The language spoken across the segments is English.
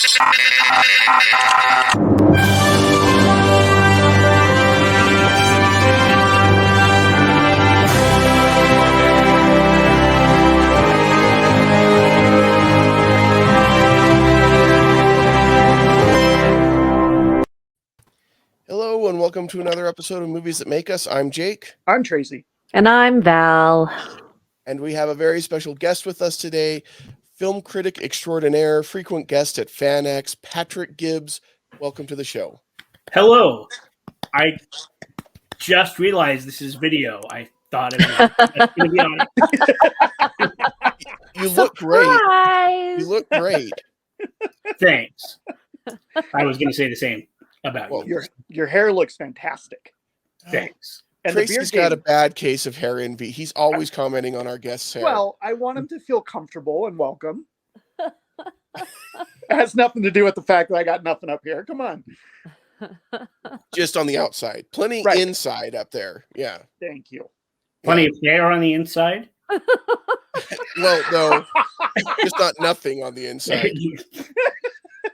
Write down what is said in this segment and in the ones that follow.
Hello and welcome to another episode of Movies That Make Us. I'm Jake. I'm Tracy. And I'm Val. And we have a very special guest with us today, film critic extraordinaire, frequent guest at FanX, Patrick Gibbs. Welcome to the show. Hello. I just realized this is video. I thought it was going to be on. You look great. You look great. Thanks. I was going to say the same about you. Your hair looks fantastic. Thanks. And Tracy's got a bad case of hair envy. He's always commenting on our guest's hair. Well, I want him to feel comfortable and welcome. It has nothing to do with the fact that I got nothing up here. Come on. Just on the outside. Plenty inside up there. Yeah. Thank you. Plenty of hair on the inside? Well, no. Just not nothing on the inside.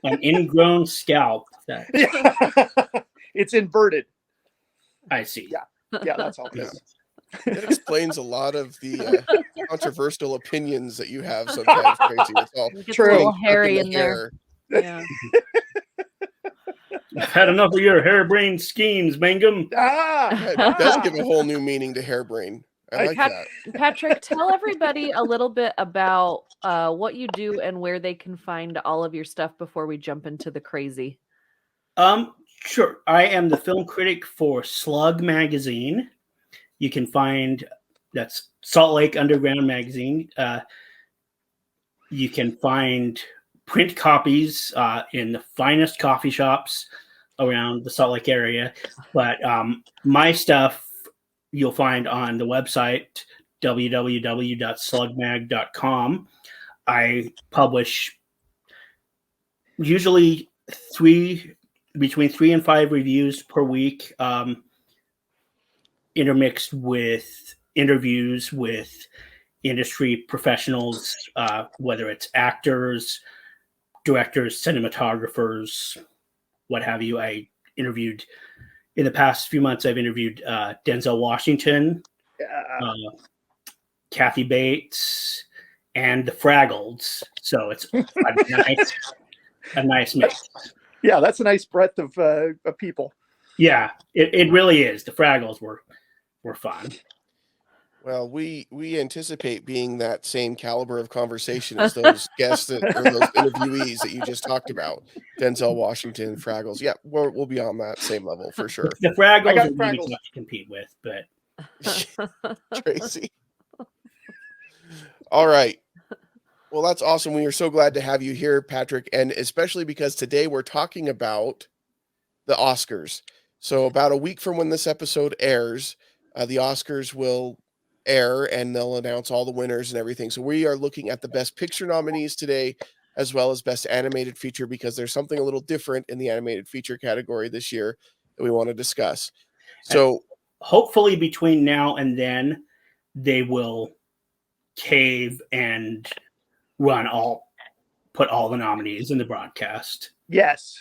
An ingrown scalp. It's inverted. I see. Yeah, that's all. Yeah. That explains a lot of the controversial opinions that you have sometimes, Tracy. It's all true. A little hairy in there. Yeah. I've had enough of your harebrained schemes, Mangum. It does give a whole new meaning to harebrain. I like that. Patrick, tell everybody a little bit about what you do and where they can find all of your stuff before we jump into the crazy. Sure. I am the film critic for SLUG Magazine. You can find, that's Salt Lake Underground Magazine. You can find print copies in the finest coffee shops around the Salt Lake area. But my stuff you'll find on the website, www.slugmag.com. I publish usually between 3 and 5 reviews per week, intermixed with interviews with industry professionals, whether it's actors, directors, cinematographers, what have you. In the past few months, I've interviewed Denzel Washington, Kathy Bates, and the Fraggles. So it's a nice mix. Yeah, that's a nice breadth of people. Yeah, it really is. The Fraggles were fun. Well, we anticipate being that same caliber of conversation as those guests or those interviewees that you just talked about. Denzel Washington, Fraggles. Yeah, we'll be on that same level for sure. The Fraggles are really tough to compete with, but Tracy. All right. Well, that's awesome. We are so glad to have you here, Patrick, and especially because today we're talking about the Oscars. So about a week from when this episode airs, the Oscars will air and they'll announce all the winners and everything. So we are looking at the Best Picture nominees today, as well as Best Animated Feature, because there's something a little different in the animated feature category this year that we want to discuss. So hopefully between now and then, they will cave and put all the nominees in the broadcast. Yes.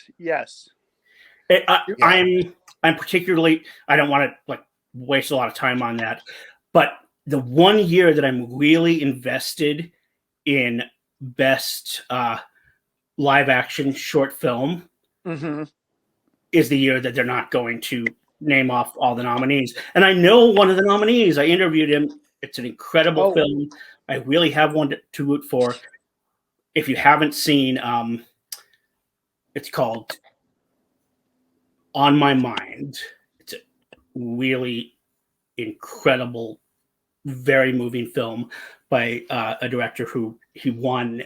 I'm particularly, I don't want to waste a lot of time on that, but the one year that I'm really invested in best live action short film is the year that they're not going to name off all the nominees. And I know one of the nominees. I interviewed him. It's an incredible film. I really have one to root for. If you haven't seen, it's called On My Mind. It's a really incredible, very moving film by a director who he won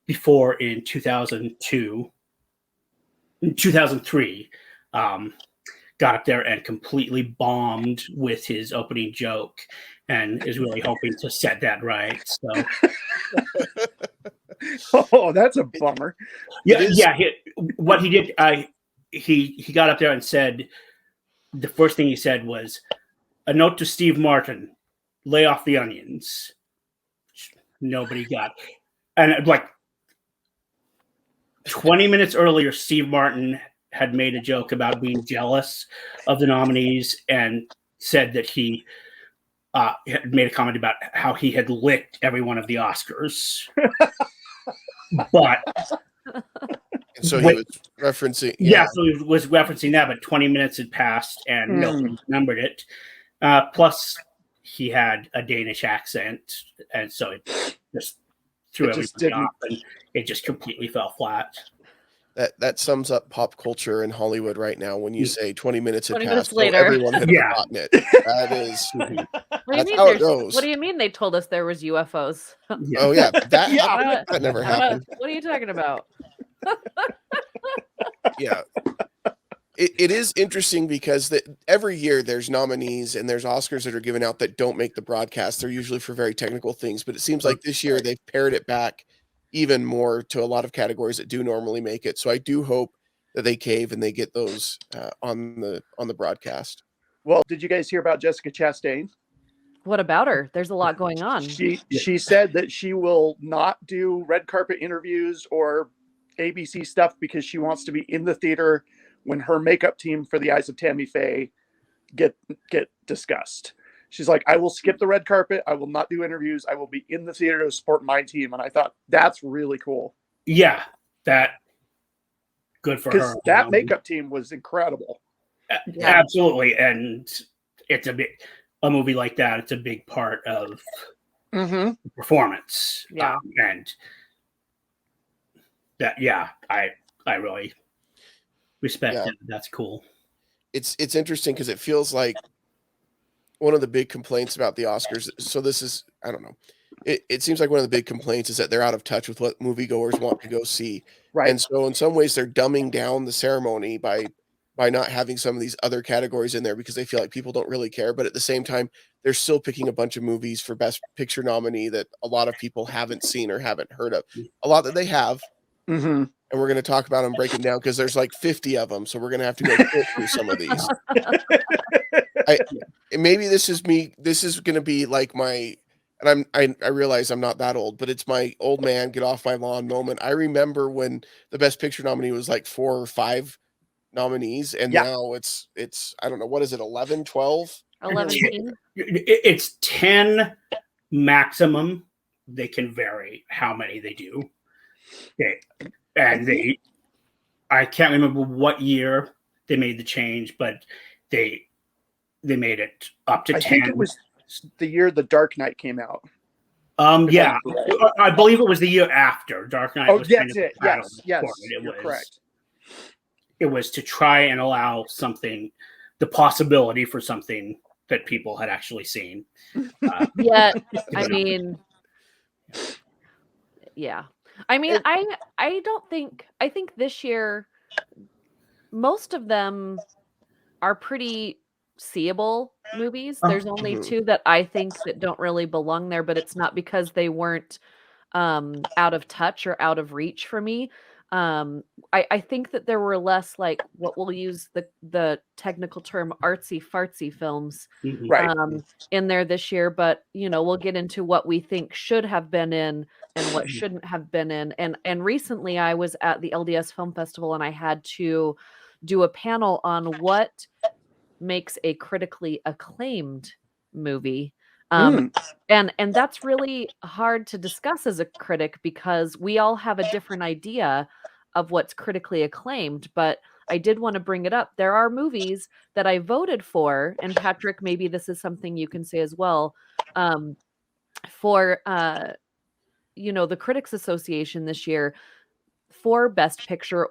before in 2003. Got up there and completely bombed with his opening joke, and is really hoping to set that right. So, oh, that's a bummer. Yeah. What he did, he got up there and said, the first thing he said was, "A note to Steve Martin: lay off the onions." Nobody got, and 20 minutes earlier, Steve Martin had made a joke about being jealous of the nominees and said that he had made a comment about how he had licked every one of the Oscars. But so he was referencing. Yeah, so he was referencing that, but 20 minutes had passed and nobody remembered it. Plus, he had a Danish accent, and so it just threw everybody off, and it just completely fell flat. That sums up pop culture in Hollywood right now. When you say 20 minutes had 20 passed, minutes later. so everyone had forgotten it. That is. That's how it goes. What do you mean they told us there was UFOs? Oh yeah, that never happened. What are you talking about? Yeah. It is interesting because every year there's nominees and there's Oscars that are given out that don't make the broadcast. They're usually for very technical things, but it seems like this year they've pared it back even more to a lot of categories that do normally make it. So I do hope that they cave and they get those on the broadcast. Well, did you guys hear about Jessica Chastain? What about her? There's a lot going on. She said that she will not do red carpet interviews or ABC stuff because she wants to be in the theater when her makeup team for The Eyes of Tammy Faye get discussed. She's like, I will skip the red carpet. I will not do interviews. I will be in the theater to support my team. And I thought that's really cool. Yeah, good for her. Because that makeup team was incredible. Absolutely. And it's a movie like that. It's a big part of the performance. Yeah. And that, I really respect it. That's cool. It's interesting because it feels like one of the big complaints about the Oscars. So this is, I don't know. It seems like one of the big complaints is that they're out of touch with what moviegoers want to go see. Right. And so in some ways they're dumbing down the ceremony by not having some of these other categories in there because they feel like people don't really care. But at the same time, they're still picking a bunch of movies for Best Picture nominee that a lot of people haven't seen or haven't heard of. A lot that they have. Mm-hmm. And we're going to talk about them, break them down because there's like 50 of them. So we're going to have to go through some of these. Maybe this is me. This is going to be like my, and I realize I'm not that old, but it's my old man get off my lawn moment. I remember when the Best Picture nominee was like 4 or 5 nominees, and now it's I don't know, what is it, 11, 12? 11. It's 10 maximum. They can vary how many they do. And I can't remember what year they made the change, but they made it up to 10. I think it was the year The Dark Knight came out. Yeah, I believe it was the year after Dark Knight. Oh, that's it. Yes, you're correct. It was to try and allow something, the possibility for something that people had actually seen. Yeah, I mean, yeah. I mean, I think this year, most of them are pretty seeable movies. There's only 2 that I think that don't really belong there, but it's not because they weren't out of touch or out of reach for me. I think that there were less like what we'll use the technical term artsy fartsy films in there this year, but we'll get into what we think should have been in and what shouldn't have been in. And recently I was at the LDS Film Festival and I had to do a panel on what makes a critically acclaimed movie. And that's really hard to discuss as a critic because we all have a different idea of what's critically acclaimed. But I did want to bring it up. There are movies that I voted for, and Patrick, maybe this is something you can say as well, for the Critics Association this year for Best Picture,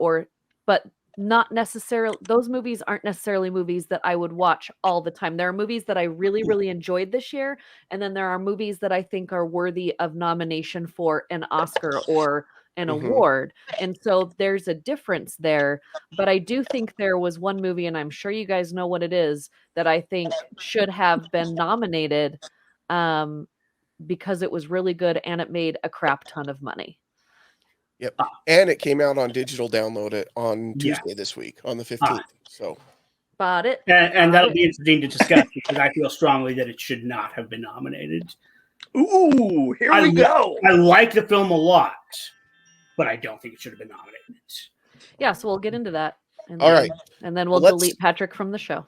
but not necessarily, those movies aren't necessarily movies that I would watch all the time. There are movies that I really, really enjoyed this year. And then there are movies that I think are worthy of nomination for an Oscar or an award. And so there's a difference there. But I do think there was one movie, and I'm sure you guys know what it is, that I think should have been nominated because it was really good and it made a crap ton of money. Yep. And it came out on digital download on Tuesday this week, on the 15th. So bought it. And that'll be interesting to discuss because I feel strongly that it should not have been nominated. Ooh, here we go. I like the film a lot, but I don't think it should have been nominated. Yeah, so we'll get into that. And All then, right. and then we'll Well, delete Patrick from the show.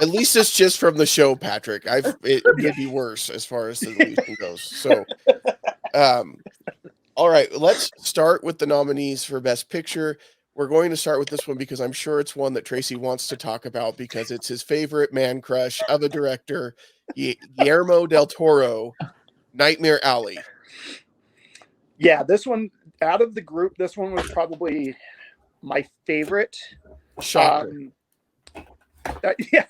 At least it's just from the show, Patrick. It could be worse as far as the deletion goes. So, all right, let's start with the nominees for Best Picture. We're going to start with this one because I'm sure it's one that Tracy wants to talk about because it's his favorite man crush of a director, Guillermo del Toro, Nightmare Alley. Yeah, this one, out of the group, this one was probably my favorite. Shocker. Yeah.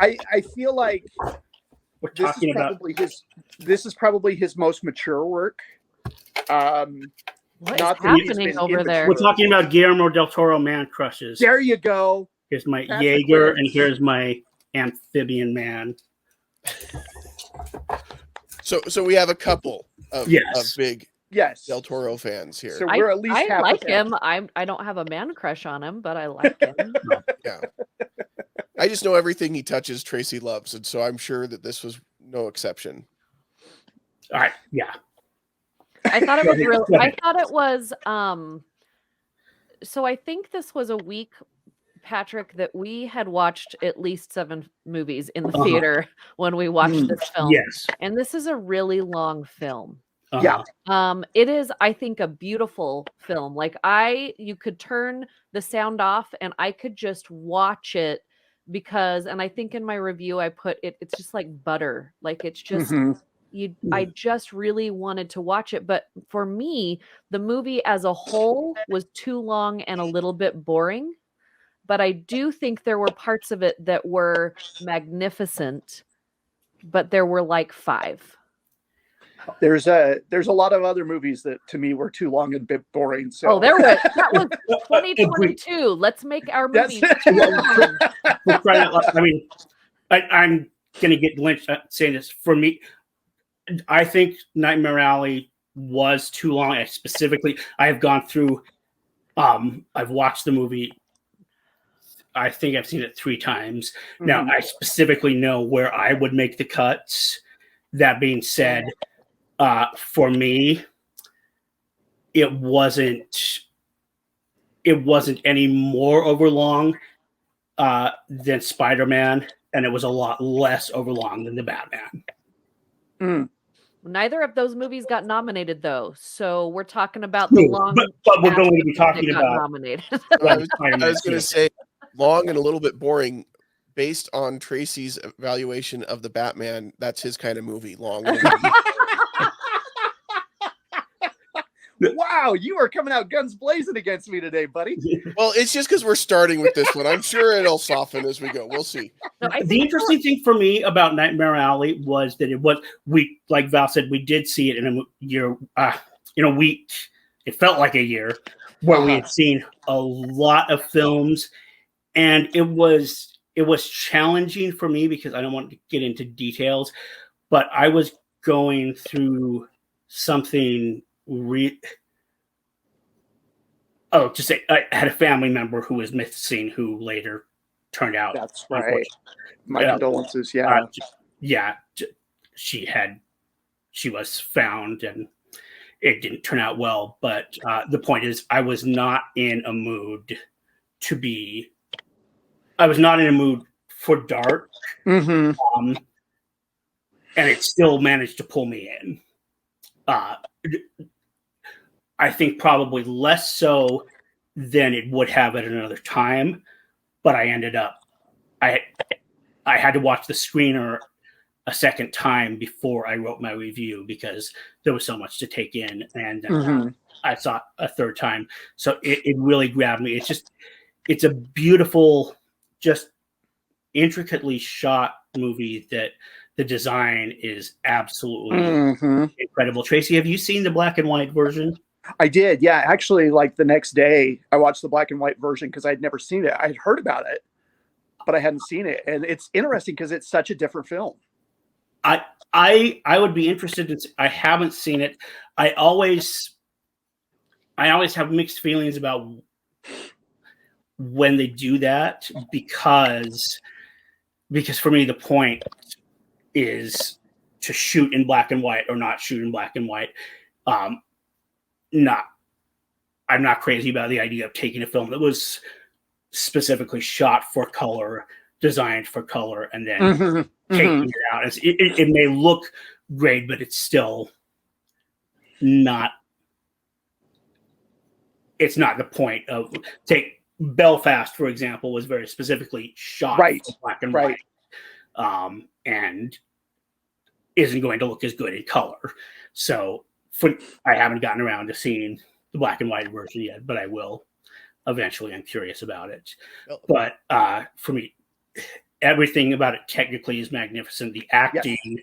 I feel like We're talking about this is probably his most mature work. What is Not that he's happening been over in there? we're talking about Guillermo del Toro man crushes. There you go. Here's my Patrick Jaeger, Gibbs. and here's my amphibian man. So we have a couple of big Yes. Del Toro fans here. So we're at least I half like a fan. him. I don't have a man crush on him, but I like him. Yeah. I just know everything he touches Tracy loves, and so I'm sure that this was no exception. All right, yeah. I thought it was Go real. ahead. I thought it was. So I think this was a week, Patrick, that we had watched at least 7 movies in the theater when we watched this film. Yes. And this is a really long film. Yeah. It is, I think, a beautiful film. Like you could turn the sound off and I could just watch it because, and I think in my review I put it's just like butter. Like it's just I just really wanted to watch it. But for me, the movie as a whole was too long and a little bit boring. But I do think there were parts of it that were magnificent, but there were like 5. There's a lot of other movies that to me were too long and a bit boring. So That was 2022. Let's make our movies too long. I mean, I'm gonna get lynched saying this. For me, I think Nightmare Alley was too long. I have gone through. I've watched the movie. I think I've seen it 3 times. Now, I specifically know where I would make the cuts. That being said, for me, it wasn't any more overlong than Spider-Man, and it was a lot less overlong than the Batman. Neither of those movies got nominated, though. So we're talking about the long. But we're going to be talking about nominated. I was going to say long and a little bit boring. Based on Tracy's evaluation of the Batman, that's his kind of movie. Long. Wow, you are coming out guns blazing against me today, buddy. Well, it's just because we're starting with this one. I'm sure it'll soften as we go. We'll see. No, the interesting thing for me about Nightmare Alley was that like Val said, we did see it in a year, in a week. It felt like a year where we had seen a lot of films, and it was challenging for me because I don't want to get into details, but I was going through something. Just say I had a family member who was missing, who later turned out. That's right. My condolences. Yeah. She was found, and it didn't turn out well. But the point is, I was not in a mood for dark, and it still managed to pull me in. I think probably less so than it would have at another time, but I ended up I had to watch the screener a second time before I wrote my review because there was so much to take in, and I saw it a third time, so it really grabbed me. It's a beautiful, just intricately shot movie that the design is absolutely incredible. Tracy, have you seen the black and white version? I did. Yeah. Actually, like the next day I watched the black and white version because I'd never seen it. I'd heard about it, but I hadn't seen it. And it's interesting because it's such a different film. I would be interested in, I haven't seen it. I always have mixed feelings about when they do that because for me, the point is to shoot in black and white or not shoot in black and white. I'm not crazy about the idea of taking a film that was specifically shot for color, designed for color, and then taking it out. It may look great, but it's still not. It's not the point of take Belfast, for example, was very specifically shot for black and white, and isn't going to look as good in color. So I haven't gotten around to seeing the black and white version yet, but I will eventually. I'm curious about it. But for me, everything about it technically is magnificent. The acting,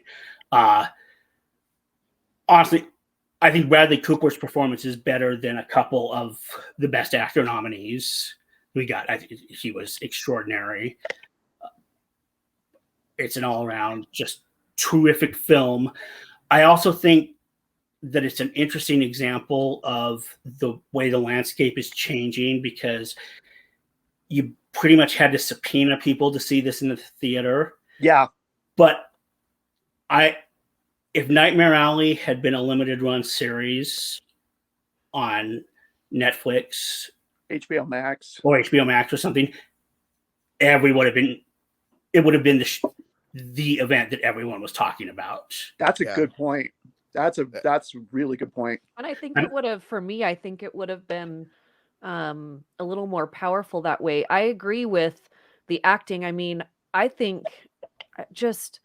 honestly, I think Bradley Cooper's performance is better than a couple of the Best Actor nominees we got. I think he was extraordinary. It's an all-around just terrific film. I also think that it's an interesting example of the way the landscape is changing, because you pretty much had to subpoena people to see this in the theater. Yeah. But if Nightmare Alley had been a limited run series on Netflix, HBO Max or something, it would have been the event that everyone was talking about. That's a good point. That's a really good point. And I think it would have, for me, I think it would have been a little more powerful that way. I agree with the acting. I mean, I think just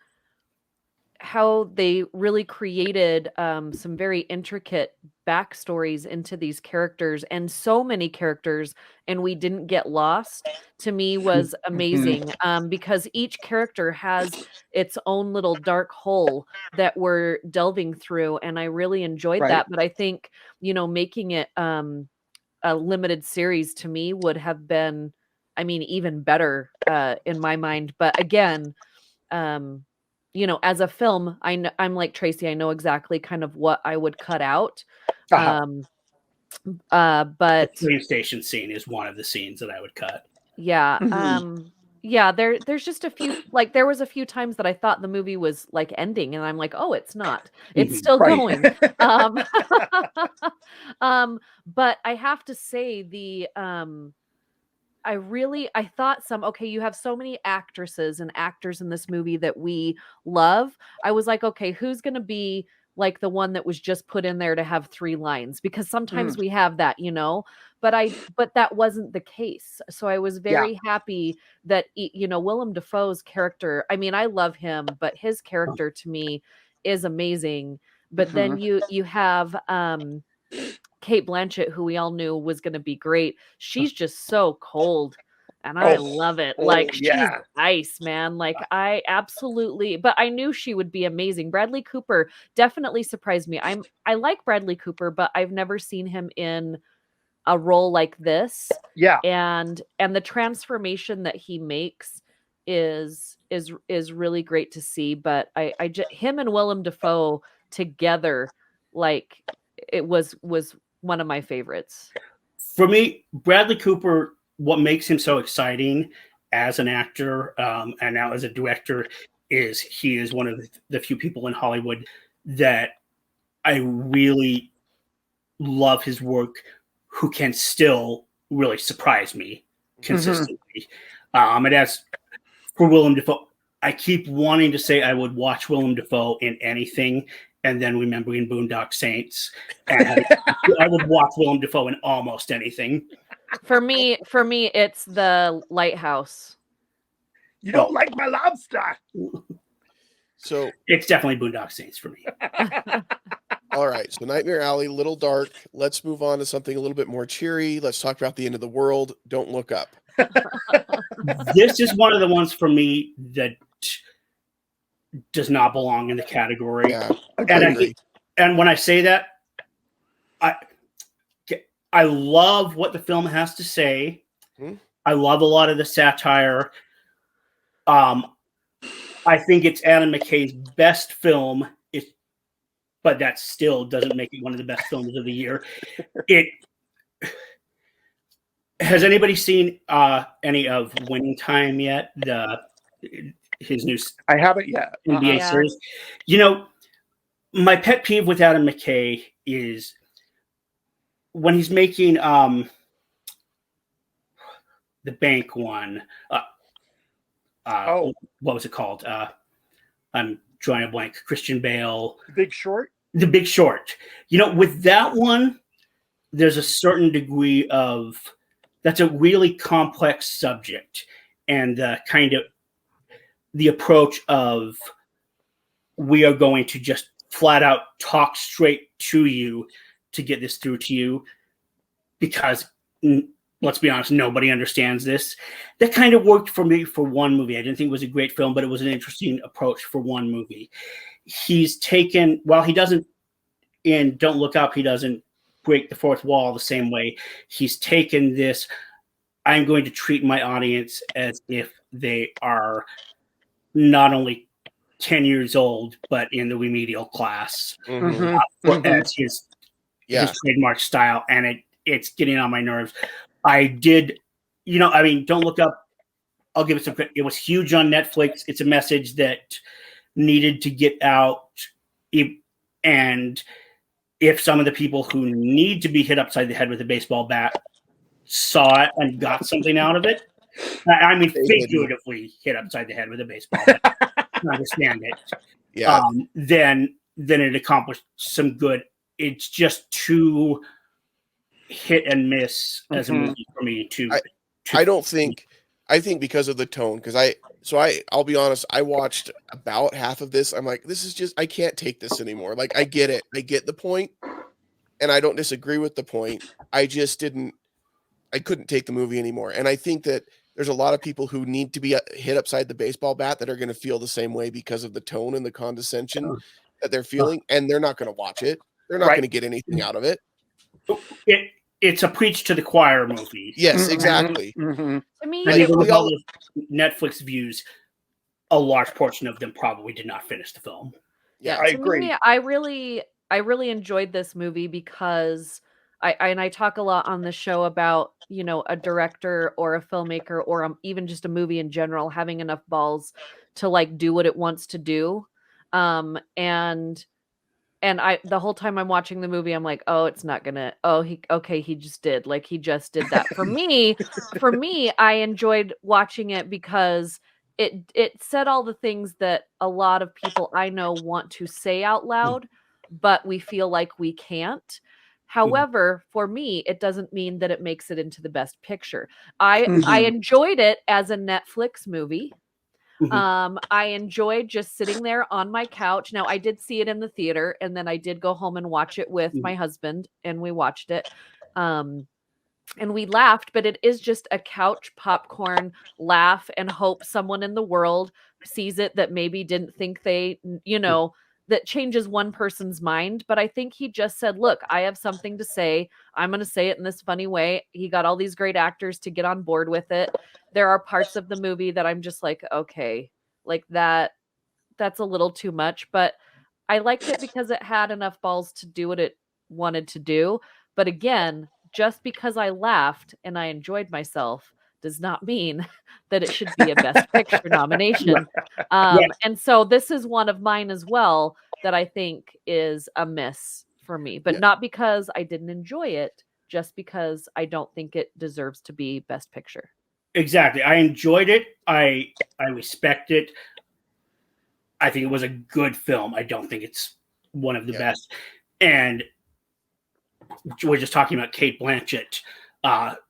how they really created some very intricate backstories into these characters, and so many characters, and we didn't get lost, to me was amazing. Because each character has its own little dark hole that we're delving through, and I really enjoyed that. But I think, making it a limited series to me would have been, I mean, even better in my mind. But again, as a film, I'm like Tracy. I know exactly kind of what I would cut out. But the police station scene is one of the scenes that I would cut. Yeah. There's just a few, like there was a few times that I thought the movie was like ending, and I'm like, oh, it's not. It's still going. But I have to say I thought you have so many actresses and actors in this movie that we love. I was like, okay, who's going to be like the one that was just put in there to have 3 lines? Because sometimes we have that, but that wasn't the case. So I was very happy that, Willem Dafoe's character, I mean, I love him, but his character to me is amazing. But then you have, Cate Blanchett, who we all knew was going to be great. She's just so cold, and I love it. She's ice, man. I absolutely, but I knew she would be amazing. Bradley Cooper definitely surprised me. I like Bradley Cooper, but I've never seen him in a role like this. Yeah. And the transformation that he makes is really great to see. But I just, him and Willem Dafoe together, it was one of my favorites. For me, Bradley Cooper, what makes him so exciting as an actor and now as a director is he is one of the few people in Hollywood that I really love his work, who can still really surprise me consistently. And as for Willem Dafoe, I keep wanting to say I would watch Willem Dafoe in anything, and then remembering Boondock Saints, and I would watch Willem Dafoe in almost anything. For me, it's The Lighthouse. You don't like my lobster. So it's definitely Boondock Saints for me. All right. So Nightmare Alley, little dark. Let's move on to something a little bit more cheery. Let's talk about The End of the World. Don't Look Up. This is one of the ones for me that does not belong in the category. Yeah, and when I say that, I love what the film has to say. I love a lot of the satire. I think it's Adam McKay's best film, but that still doesn't make it one of the best films of the year. Has anybody seen any of Winning Time yet? his new I haven't yet. NBA Yeah. series. You know, my pet peeve with Adam McKay is when he's making the bank one. What was it called? I'm drawing a blank. Christian Bale. Big Short? The Big Short. You know, with that one, there's a certain degree of that's a really complex subject, and kind of the approach of we are going to just flat out talk straight to you to get this through to you because let's be honest, nobody understands this. That kind of worked for me for one movie. I didn't think it was a great film, but it was an interesting approach for one movie. He's taken, while he doesn't, in Don't Look Up, he doesn't break the fourth wall the same way. He's taken this, I'm going to treat my audience as if they are not only 10 years old, but in the remedial class. As his trademark style, and it's getting on my nerves. I did, Don't Look Up, I'll give it some credit. It was huge on Netflix. It's a message that needed to get out. And if some of the people who need to be hit upside the head with a baseball bat saw it and got something out of it, I mean, figuratively hit upside the head with a baseball bat, understand it, then it accomplished some good. It's just too hit and miss as a movie for me I think because of the tone, I'll be honest, I watched about half of this. I'm like, this is just, I can't take this anymore. Like, I get it. I get the point, and I don't disagree with the point. I couldn't take the movie anymore. And I think that there's a lot of people who need to be hit upside the baseball bat that are going to feel the same way because of the tone and the condescension that they're feeling, and they're not going to watch it. They're not going to get anything out of it. It's a preach to the choir movie. Yes, exactly. To me, and even with all the Netflix views, a large portion of them probably did not finish the film. Yeah, I agree. I really enjoyed this movie because I talk a lot on the show about, a director or a filmmaker or even just a movie in general having enough balls to like do what it wants to do. And the whole time I'm watching the movie, I'm like, oh, it's not gonna. Oh, he just did. Like, he just did that. For me, I enjoyed watching it because it said all the things that a lot of people I know want to say out loud, but we feel like we can't. However, for me, it doesn't mean that it makes it into the best picture. I enjoyed it as a Netflix movie. I enjoyed just sitting there on my couch. Now, I did see it in the theater, and then I did go home and watch it with my husband, and we watched it. And we laughed, but it is just a couch popcorn laugh and hope someone in the world sees it that maybe didn't think that changes one person's mind. But I think he just said, look, I have something to say. I'm going to say it in this funny way. He got all these great actors to get on board with it. There are parts of the movie that I'm just like, okay, like that's a little too much, but I liked it because it had enough balls to do what it wanted to do. But again, just because I laughed and I enjoyed myself does not mean that it should be a Best Picture nomination. And so this is one of mine as well that I think is a miss for me, but not because I didn't enjoy it, just because I don't think it deserves to be Best Picture. Exactly. I enjoyed it. I respect it. I think it was a good film. I don't think it's one of the best. And we're just talking about Cate Blanchett,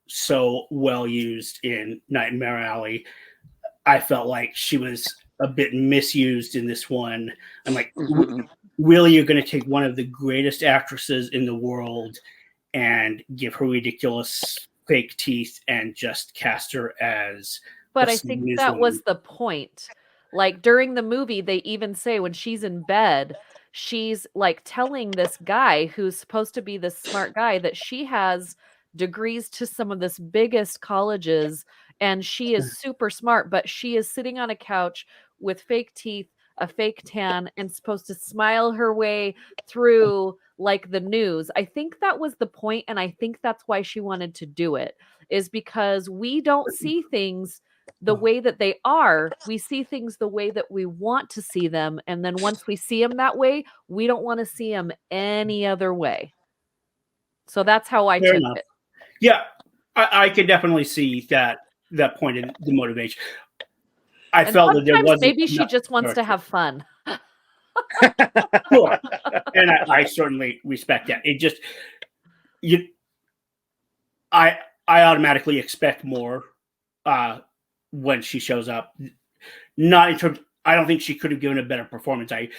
so well used in Nightmare Alley. I felt like she was a bit misused in this one. I'm like, really, you're going to take one of the greatest actresses in the world and give her ridiculous fake teeth and just cast her as. But I think that was the point. Like, during the movie, they even say when she's in bed, she's like telling this guy who's supposed to be this smart guy that she has degrees to some of this biggest colleges and she is super smart, but she is sitting on a couch with fake teeth, a fake tan, and supposed to smile her way through like the news. I think that was the point, and I think that's why she wanted to do it, is because we don't see things the way that they are, we see things the way that we want to see them. And then once we see them that way, we don't want to see them any other way. So that's how I Fair took enough. it. Yeah, I can definitely see that point in the motivation. I felt that there wasn't maybe she enough just wants to character. have fun. Sure. And I certainly respect that. It just I automatically expect more when she shows up. Not in terms, I don't think she could have given a better performance. I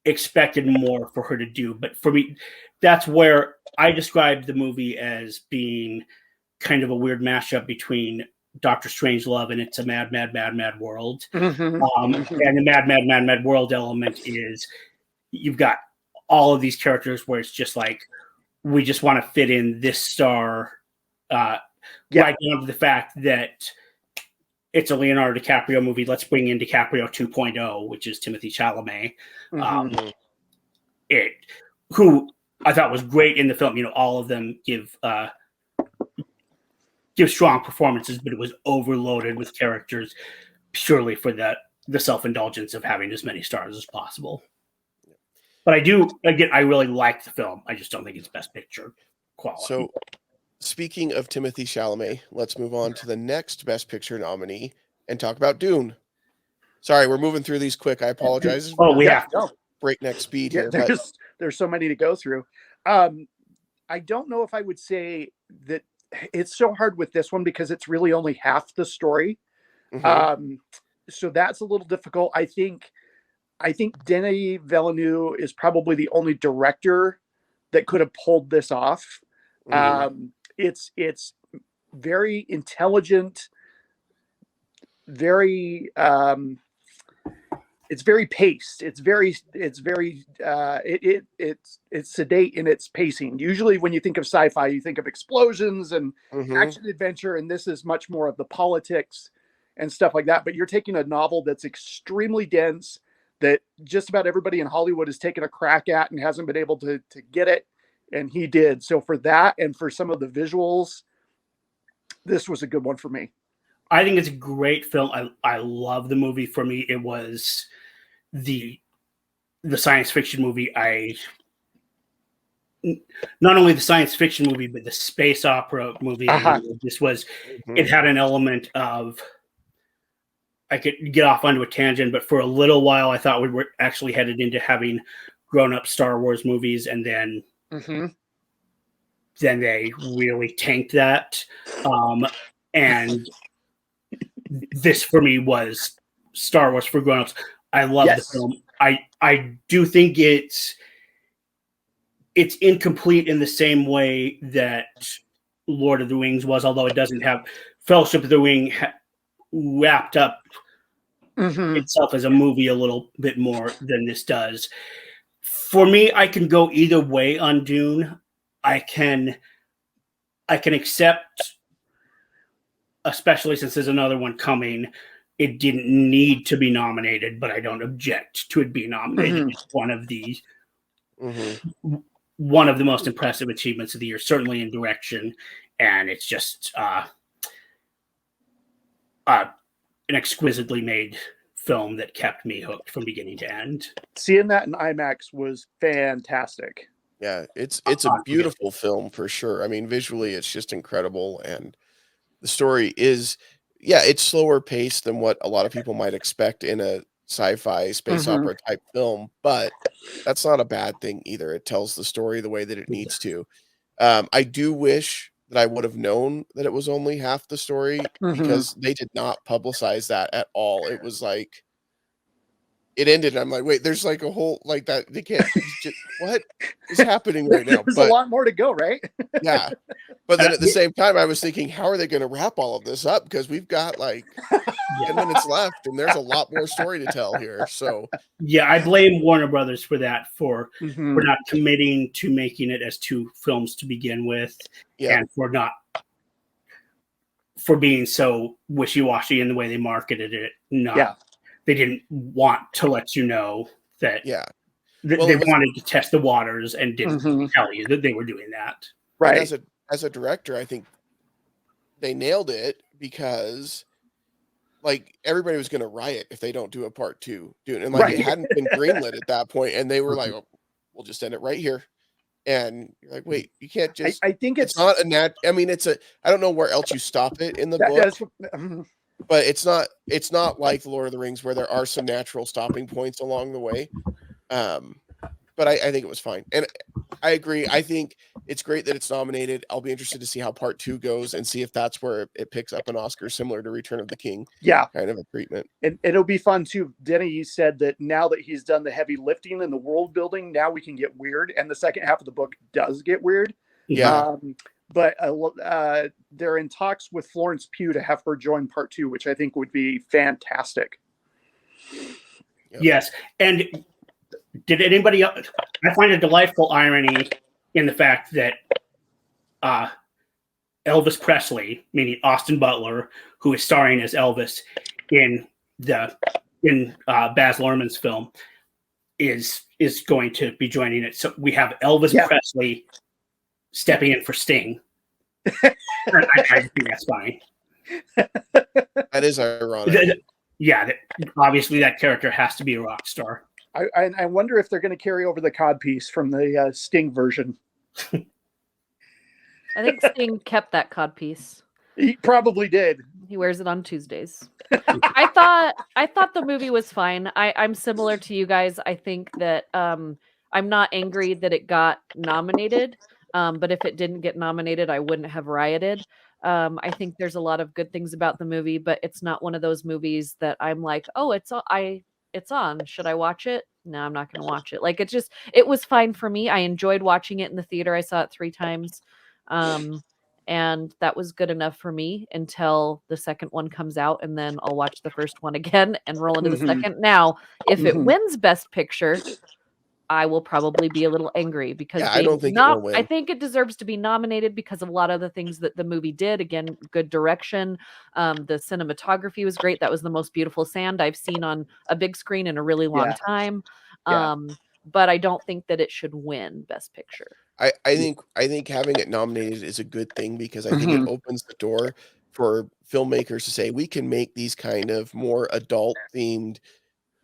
expected more for her to do, but for me, that's where I described the movie as being kind of a weird mashup between Doctor Strangelove and It's a Mad, Mad, Mad, Mad World. And the Mad, Mad, Mad, Mad World element is you've got all of these characters where it's just like, we just want to fit in this star right down to the fact that it's a Leonardo DiCaprio movie. Let's bring in DiCaprio 2.0, which is Timothy Chalamet, who I thought was great in the film. You know, all of them give strong performances, but it was overloaded with characters purely for the self-indulgence of having as many stars as possible. But I really like the film. I just don't think it's Best Picture quality. So, speaking of Timothy Chalamet, let's move on to the next Best Picture nominee and talk about Dune. Sorry, we're moving through these quick. I apologize. Oh, we have to. Breakneck speed here. There's so many to go through. I don't know if I would say that it's so hard with this one because it's really only half the story. So that's a little difficult. I think Denis Villeneuve is probably the only director that could have pulled this off. It's very intelligent, very it's very paced. It's sedate in its pacing. Usually when you think of sci-fi, you think of explosions and action adventure, and this is much more of the politics and stuff like that. But you're taking a novel that's extremely dense, that just about everybody in Hollywood has taken a crack at and hasn't been able to get it. And he did. So for that, and for some of the visuals, this was a good one for me. I think it's a great film. I love the movie. For me, it was the science fiction movie. Not only the science fiction movie, but the space opera movie. This was, it had an element of, I could get off onto a tangent, but for a little while, I thought we were actually headed into having grown-up Star Wars movies, and then they really tanked that. And this for me was Star Wars for grown-ups. I love the film. I do think it's incomplete in the same way that Lord of the Rings was, although it doesn't have Fellowship of the Ring wrapped up itself as a movie a little bit more than this does. For me, I can go either way on Dune. I can accept, especially since there's another one coming, it didn't need to be nominated, but I don't object to it being nominated. It's one of the most impressive achievements of the year, certainly in direction, and it's just an exquisitely made film that kept me hooked from beginning to end. Seeing that in IMAX was fantastic. Yeah, it's a beautiful film for sure. I mean, visually, it's just incredible, and the story is, it's slower paced than what a lot of people might expect in a sci-fi space opera type film, but that's not a bad thing either. It tells the story the way that it needs to. I do wish that I would have known that it was only half the story, because they did not publicize that at all. It was like, it ended, and I'm like, wait, there's like a whole, like that, they can't, what is happening right now? There's a lot more to go, right? Yeah. But then at the same time, I was thinking, how are they going to wrap all of this up? Because we've got like 10 minutes left, and there's a lot more story to tell here. So yeah, I blame Warner Brothers for that, for not committing to making it as two films to begin with, and for being so wishy-washy in the way they marketed it. They didn't want to let you know that they wanted to test the waters and didn't tell you that they were doing that. Right. And as a director, I think they nailed it, because like everybody was going to riot if they don't do a part 2, Dune, and like Right. it hadn't been greenlit at that point, and they were like, oh, "We'll just end it right here." And you're like, "Wait, you can't just." I think It's not a I mean, it's a. I don't know where else you stop it in the book, that's but it's not like the Lord of the Rings where there are some natural stopping points along the way. But I think it was fine, and I agree. I think it's great that it's nominated. I'll be interested to see how part 2 goes and see if that's where it picks up an Oscar, similar to Return of the King. yeah, kind of a treatment. and it'll be fun too. Denny, you said that now that he's done the heavy lifting and the world building, now we can get weird, and the second half of the book does get weird. Yeah. But they're in talks with Florence Pugh to have her join part 2, which I think would be fantastic. Yep. Yes, and did anybody else? I find a delightful irony in the fact that Elvis Presley, meaning Austin Butler, who is starring as Elvis in Baz Luhrmann's film, is going to be joining it. So we have Elvis Presley stepping in for Sting. I think that's funny. That is ironic. Yeah, obviously that character has to be a rock star. I wonder if they're going to carry over the codpiece from the Sting version. I think Sting kept that codpiece. He probably did. He wears it on Tuesdays. I thought the movie was fine. I'm similar to you guys. I think that I'm not angry that it got nominated. But if it didn't get nominated, I wouldn't have rioted. I think there's a lot of good things about the movie, but it's not one of those movies that I'm like, oh, it's on. Should I watch it? No, I'm not going to watch it. Like, it was fine for me. I enjoyed watching it in the theater. I saw it 3 times. And that was good enough for me until the second one comes out, and then I'll watch the first one again and roll into the second. Now, if it wins Best Picture, I will probably be a little angry because I don't think it will win. I think it deserves to be nominated because of a lot of the things that the movie did. Again, good direction. The cinematography was great. That was the most beautiful sand I've seen on a big screen in a really long time. But I don't think that it should win Best Picture. I think having it nominated is a good thing because I think it opens the door for filmmakers to say we can make these kind of more adult themed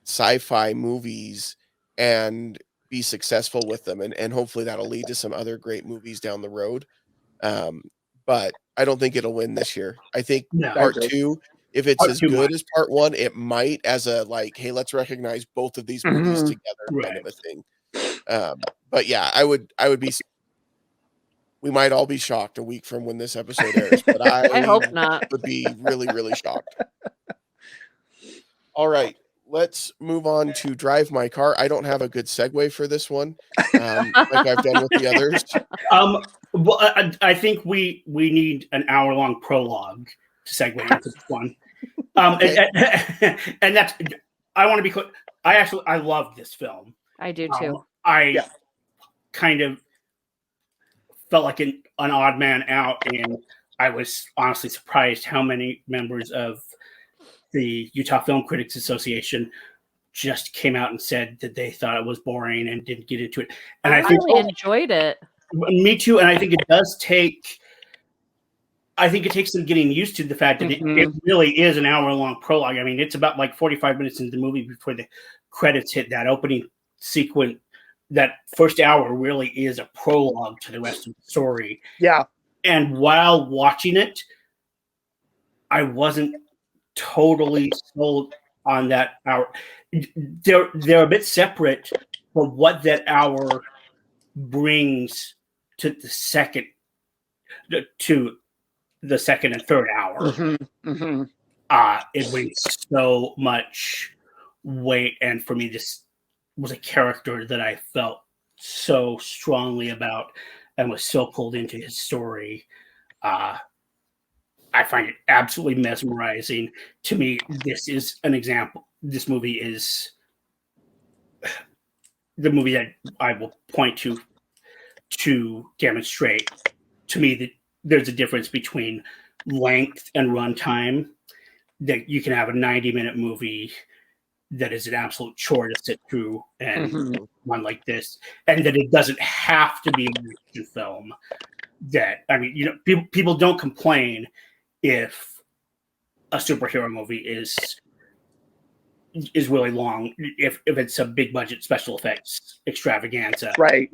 sci-fi movies and be successful with them, and hopefully that'll lead to some other great movies down the road. But I don't think it'll win this year. I think part 2, if it's as good as part 1, it might, as a like, hey, let's recognize both of these movies together kind of a thing. But yeah, I would be. We might all be shocked a week from when this episode airs, but I hope not. Would be really, really shocked. All right, let's move on to Drive My Car. I don't have a good segue for this one, like I've done with the others. Well, I think we need an hour-long prologue to segue into this one. And that's, I want to be clear. I love this film. I do too. I kind of felt like an odd man out, and I was honestly surprised how many members of the Utah Film Critics Association just came out and said that they thought it was boring and didn't get into it. And I really enjoyed it. Me too. And I think it does take. I think it takes some getting used to the fact that it really is an hour-long prologue. I mean, it's about like 45 minutes into the movie before the credits hit. That opening sequence, that first hour really is a prologue to the rest of the story. Yeah. And while watching it, I wasn't totally sold on that hour. They're a bit separate, but what that hour brings to the second and third hour, it brings so much weight. And for me, this was a character that I felt so strongly about and was so pulled into his story. I find it absolutely mesmerizing. To me, this is an example. This movie is the movie that I will point to demonstrate to me that there's a difference between length and runtime. That you can have a 90-minute movie that is an absolute chore to sit through, and one like this, and that it doesn't have to be an action film. That, I mean, you know, people don't complain if a superhero movie is really long. If it's a big budget special effects extravaganza, Right.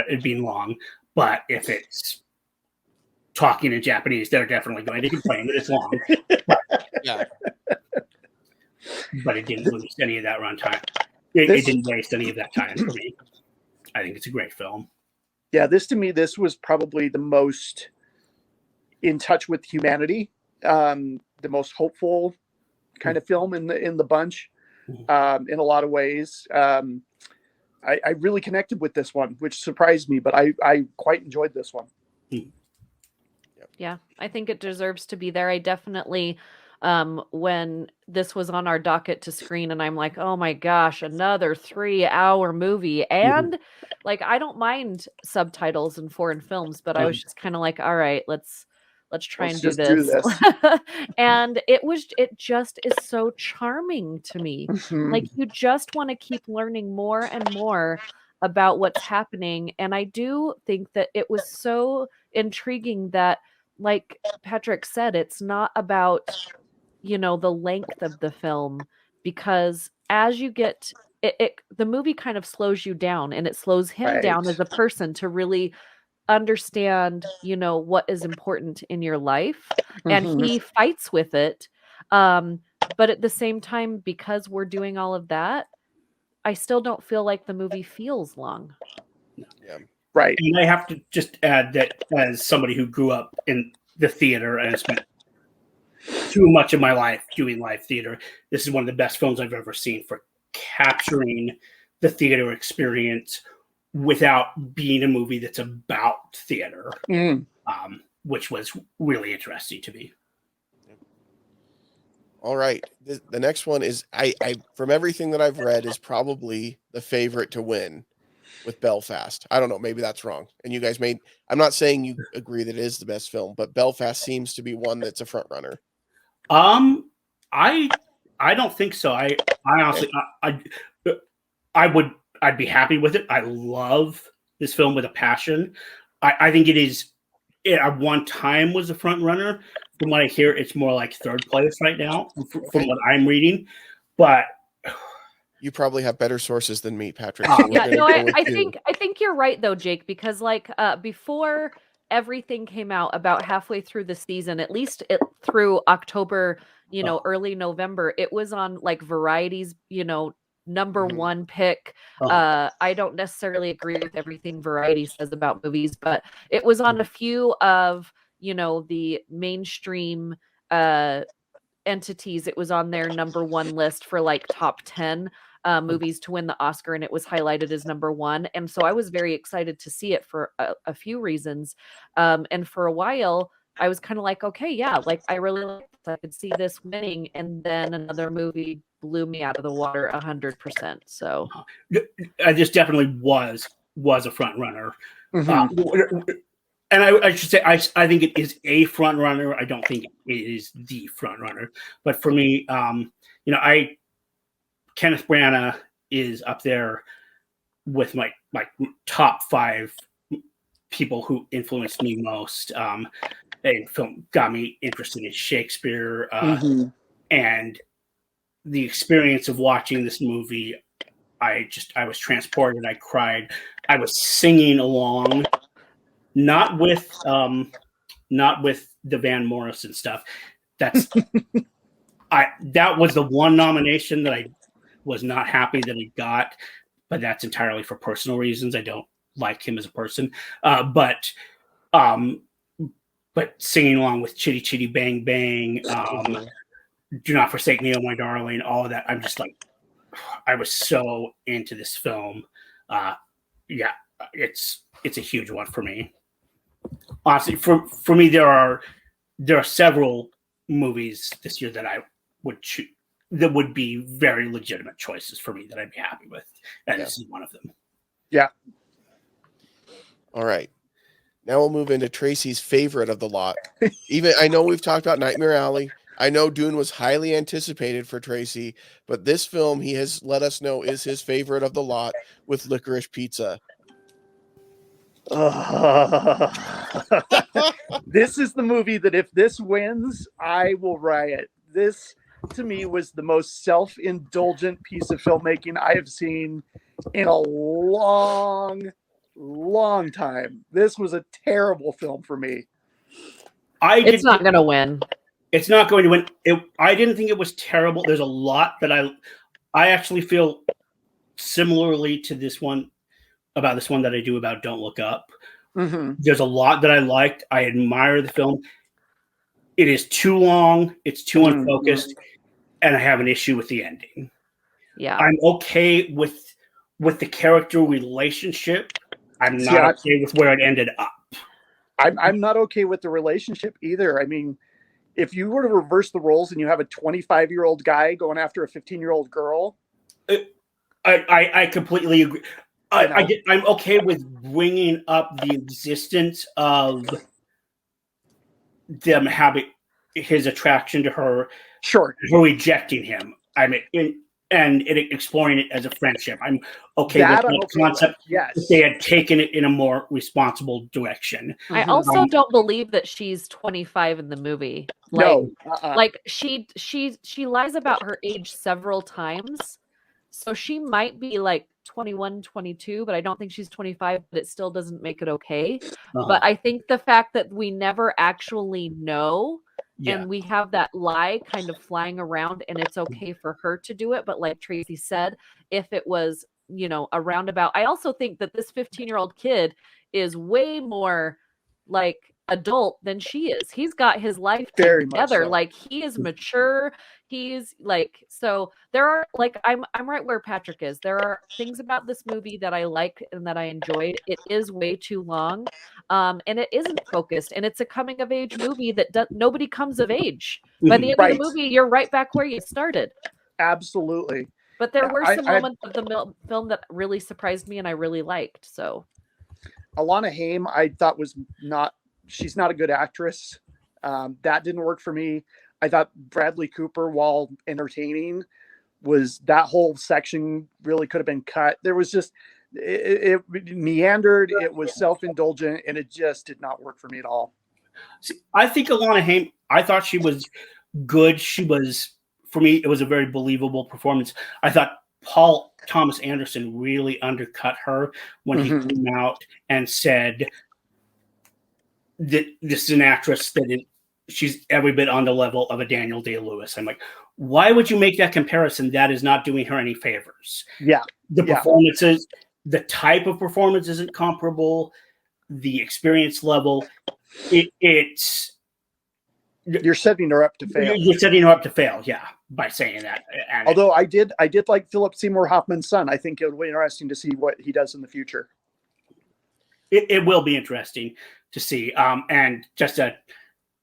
It being long. But if it's talking in Japanese, they're definitely going to complain that it's long. Yeah. But it didn't waste any of that runtime. It didn't waste any of that time for me. I think it's a great film. Yeah, this was probably the most in touch with humanity, the most hopeful kind of film in the bunch, in a lot of ways. I really connected with this one, which surprised me, but I quite enjoyed this one. Yeah, I think it deserves to be there. I definitely, when this was on our docket to screen, and I'm like, oh my gosh, another 3-hour movie. And like, I don't mind subtitles in foreign films, but I was just kind of like, all right, let's try and do this. And it just is so charming to me. Like, you just want to keep learning more and more about what's happening. And I do think that it was so intriguing that, like Patrick said, it's not about, the length of the film, because as you get the movie kind of slows you down, and it slows him down as a person to really understand, what is important in your life. And he fights with it. But at the same time, because we're doing all of that, I still don't feel like the movie feels long. Yeah. Right. And I have to just add that as somebody who grew up in the theater and spent too much of my life doing live theater, this is one of the best films I've ever seen for capturing the theater experience without being a movie that's about theater, which was really interesting to me. All right. The next one is, I from everything that I've read, is probably the favorite to win, with Belfast. I don't know, maybe that's wrong. And you guys I'm not saying you agree that it is the best film, but Belfast seems to be one that's a front runner. I don't think so. I honestly, I'd be happy with it. I love this film with a passion. I think it at one time was a front runner. From what I hear, it's more like third place right now, from what I'm reading. But you probably have better sources than me, Patrick. So I think you're right though, Jake, because like before everything came out, about halfway through the season, at least through October, early November, it was on like Variety's, number one pick. I don't necessarily agree with everything Variety says about movies, but it was on a few of, the mainstream entities. It was on their number one list for like top 10 movies to win the Oscar, and it was highlighted as number one. And so I was very excited to see it for a few reasons. And for a while, I was kind of like, okay, yeah, like I really like this. I could see this winning. And then another movie blew me out of the water 100%. So this definitely was a front runner. And I should say, I think it is a front runner. I don't think it is the front runner. But for me, Kenneth Branagh is up there with my top 5 people who influenced me most. And film got me interested in Shakespeare, and the experience of watching this movie. I was transported. I cried. I was singing along, not with the Van Morrison stuff. That was the one nomination that I was not happy that he got, but that's entirely for personal reasons. I don't like him as a person, but singing along with Chitty Chitty Bang Bang, Do Not Forsake Me, Oh My Darling, all of that. I'm just like, I was so into this film. It's a huge one for me. Honestly, for me, there are several movies this year that I would choose that would be very legitimate choices for me that I'd be happy with, and this is one of them. Yeah. All right. Now we'll move into Tracy's favorite of the lot. I know we've talked about Nightmare Alley. I know Dune was highly anticipated for Tracy, but this film, he has let us know, is his favorite of the lot, with Licorice Pizza. This is the movie that if this wins, I will riot, this to me was the most self-indulgent piece of filmmaking I have seen in a long time. This was a terrible film for me. It's not going to win. It's not going to win. I didn't think it was terrible. There's a lot that I actually feel similarly to this one, about this one, that I do about Don't Look Up. Mm-hmm. There's a lot that I liked. I admire the film. It is too long. It's too unfocused. And I have an issue with the ending. Yeah. I'm okay with the character relationship. I'm not okay with where it ended up. I'm not okay with the relationship either. I mean, if you were to reverse the roles and you have a 25-year-old guy going after a 15-year-old girl, I completely agree. I'm okay with bringing up the existence of them having his attraction to her, sure, her rejecting him. I mean, and exploring it as a friendship. I'm okay with that concept. Yes, if they had taken it in a more responsible direction. I also don't believe that she's 25 in the movie. Like, like she lies about her age several times, so she might be like 21, 22, but I don't think she's 25. But it still doesn't make it okay. But I think the fact that we never actually know. Yeah. And we have that lie kind of flying around, and it's okay for her to do it. But like Tracy said, if it was, a roundabout, I also think that this 15-year-old kid is way more like adult than she is. He's got his life together. So. Like, he is mature. He's like, so there are, like, I'm right where Patrick is. There are things about this movie that I like and that I enjoyed. It is way too long. And it isn't focused, and it's a coming of age movie that nobody comes of age. By the end of the movie, you're right back where you started. Absolutely. But there were some moments of the film that really surprised me and I really liked. So Alana Haim, I thought she's not a good actress. That didn't work for me. I thought Bradley Cooper, while entertaining, that whole section really could have been cut. There was just, it meandered, it was self-indulgent, and it just did not work for me at all. See, I think Alana Haim, I thought she was good. For me, it was a very believable performance. I thought Paul Thomas Anderson really undercut her when he came out and said that this is an actress she's every bit on the level of a Daniel Day-Lewis. I'm like, why would you make that comparison? That is not doing her any favors. Yeah. The performances, the type of performance isn't comparable. The experience level, it's... You're setting her up to fail. You're setting her up to fail, yeah, by saying that. Although I did like Philip Seymour Hoffman's son. I think it would be interesting to see what he does in the future. It will be interesting to see. And just a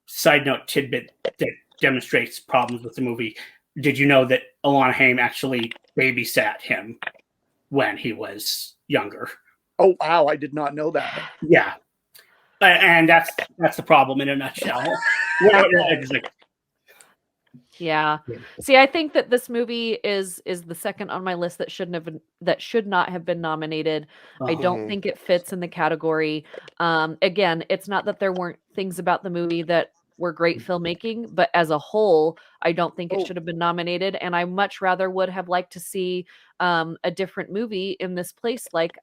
side note tidbit that demonstrates problems with the movie. Did you know that Alana Haim actually babysat him when he was younger? Oh, wow. I did not know that. Yeah. And that's the problem in a nutshell. Yeah. See, I think that this movie is the second on my list that should not have been nominated. I don't think it fits in the category. Again, it's not that there weren't things about the movie that were great filmmaking, but as a whole, I don't think it should have been nominated. And I much rather would have liked to see a different movie in this place. Like,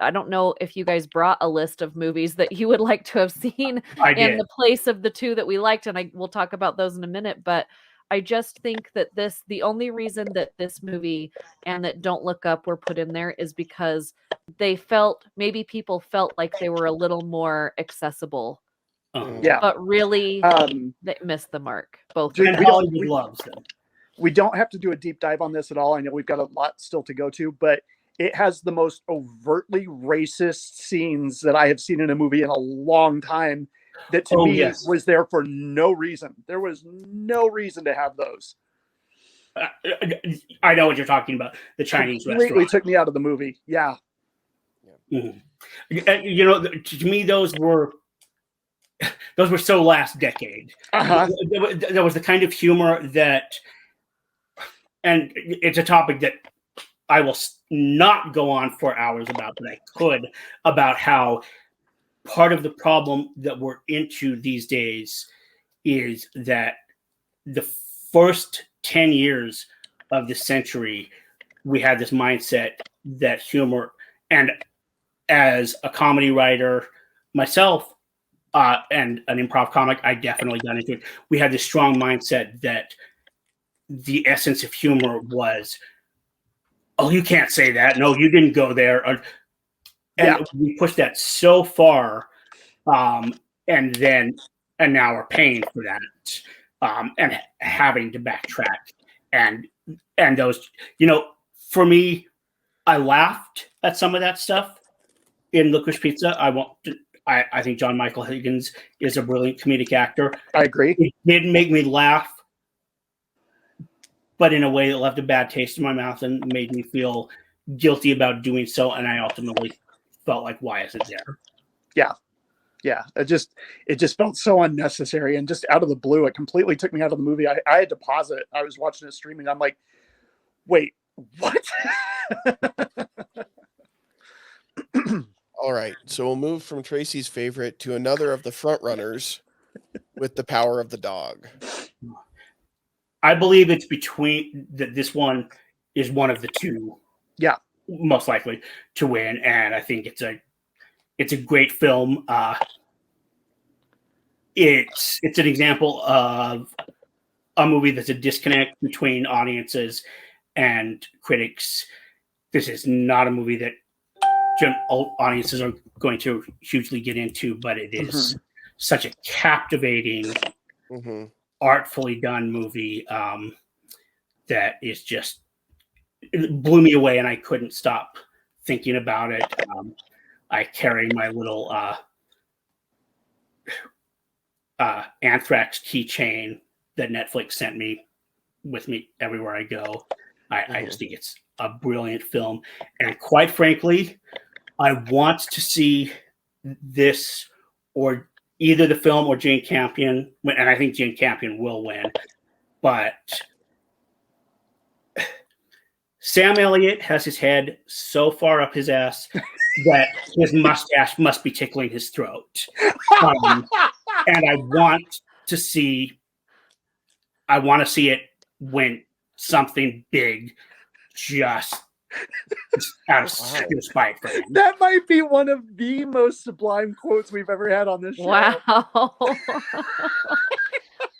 I don't know if you guys brought a list of movies that you would like to have seen in the place of the two that we liked, and we'll talk about those in a minute. But I just think that the only reason that this movie and that Don't Look Up were put in there is because maybe people felt like they were a little more accessible. Yeah, but really they missed the mark. Both. And Hollywood loves them. We don't have to do a deep dive on this at all. I know we've got a lot still to go to, but it has the most overtly racist scenes that I have seen in a movie in a long time. That to me was there for no reason. There was no reason to have those. I know what you're talking about. The Chinese completely restaurant took me out of the movie. Yeah. To me, those were so last decade. There was the kind of humor that, and it's a topic that I will not go on for hours about, but I could, about how part of the problem that we're into these days is that the first 10 years of the century, we had this mindset that humor, and as a comedy writer myself, and an improv comic, I definitely got into it. We had this strong mindset that the essence of humor was, oh, you can't say that. No, you didn't go there. And we pushed that so far, and now we're paying for that, and having to backtrack. And those, for me, I laughed at some of that stuff in Licorice Pizza. I think John Michael Higgins is a brilliant comedic actor. I agree. It did make me laugh, but in a way that left a bad taste in my mouth and made me feel guilty about doing so. And I ultimately felt like, why is it there? Yeah. It just felt so unnecessary and just out of the blue. It completely took me out of the movie. I had to pause it. I was watching it streaming. I'm like, wait, what? All right, so we'll move from Tracy's favorite to another of the front runners with The Power of the Dog. I believe it's between this one is one of the two. Yeah, most likely to win, and I think it's a great film. It's an example of a movie that's a disconnect between audiences and critics. This is not a movie that audiences are going to hugely get into, but it is such a captivating, artfully done movie that is just, it blew me away, and I couldn't stop thinking about it. I carry my little Anthrax keychain that Netflix sent me with me everywhere I go. I just think it's a brilliant film, and quite frankly, I want to see this, or either the film or Jane Campion, and I think Jane Campion will win, but Sam Elliott has his head so far up his ass that his mustache must be tickling his throat. And I want to see it win something big, just out of spite for him. That might be one of the most sublime quotes we've ever had on this show. Wow.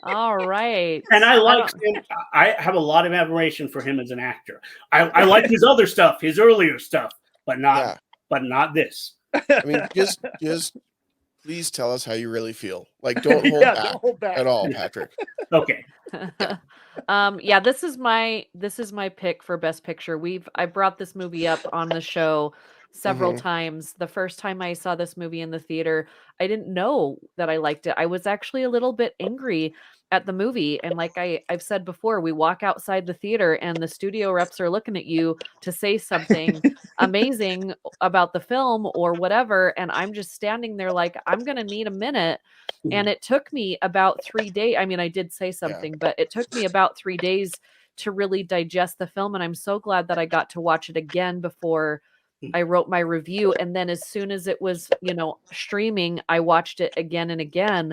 All right. And I like him. I have a lot of admiration for him as an actor. I like his other stuff, his earlier stuff, but not this. I mean, just please tell us how you really feel. Like, don't hold back at all, Patrick. Okay. This is my pick for Best Picture. I brought this movie up on the show several times. The first time I saw this movie in the theater, I didn't know that I liked it. I was actually a little bit angry at the movie. And like I've said before, we walk outside the theater and the studio reps are looking at you to say something amazing about the film or whatever. And I'm just standing there like, I'm going to need a minute. And it took me about 3 days. I mean, I did say something, but it took me about 3 days to really digest the film. And I'm so glad that I got to watch it again before I wrote my review. And then as soon as it was, streaming, I watched it again and again,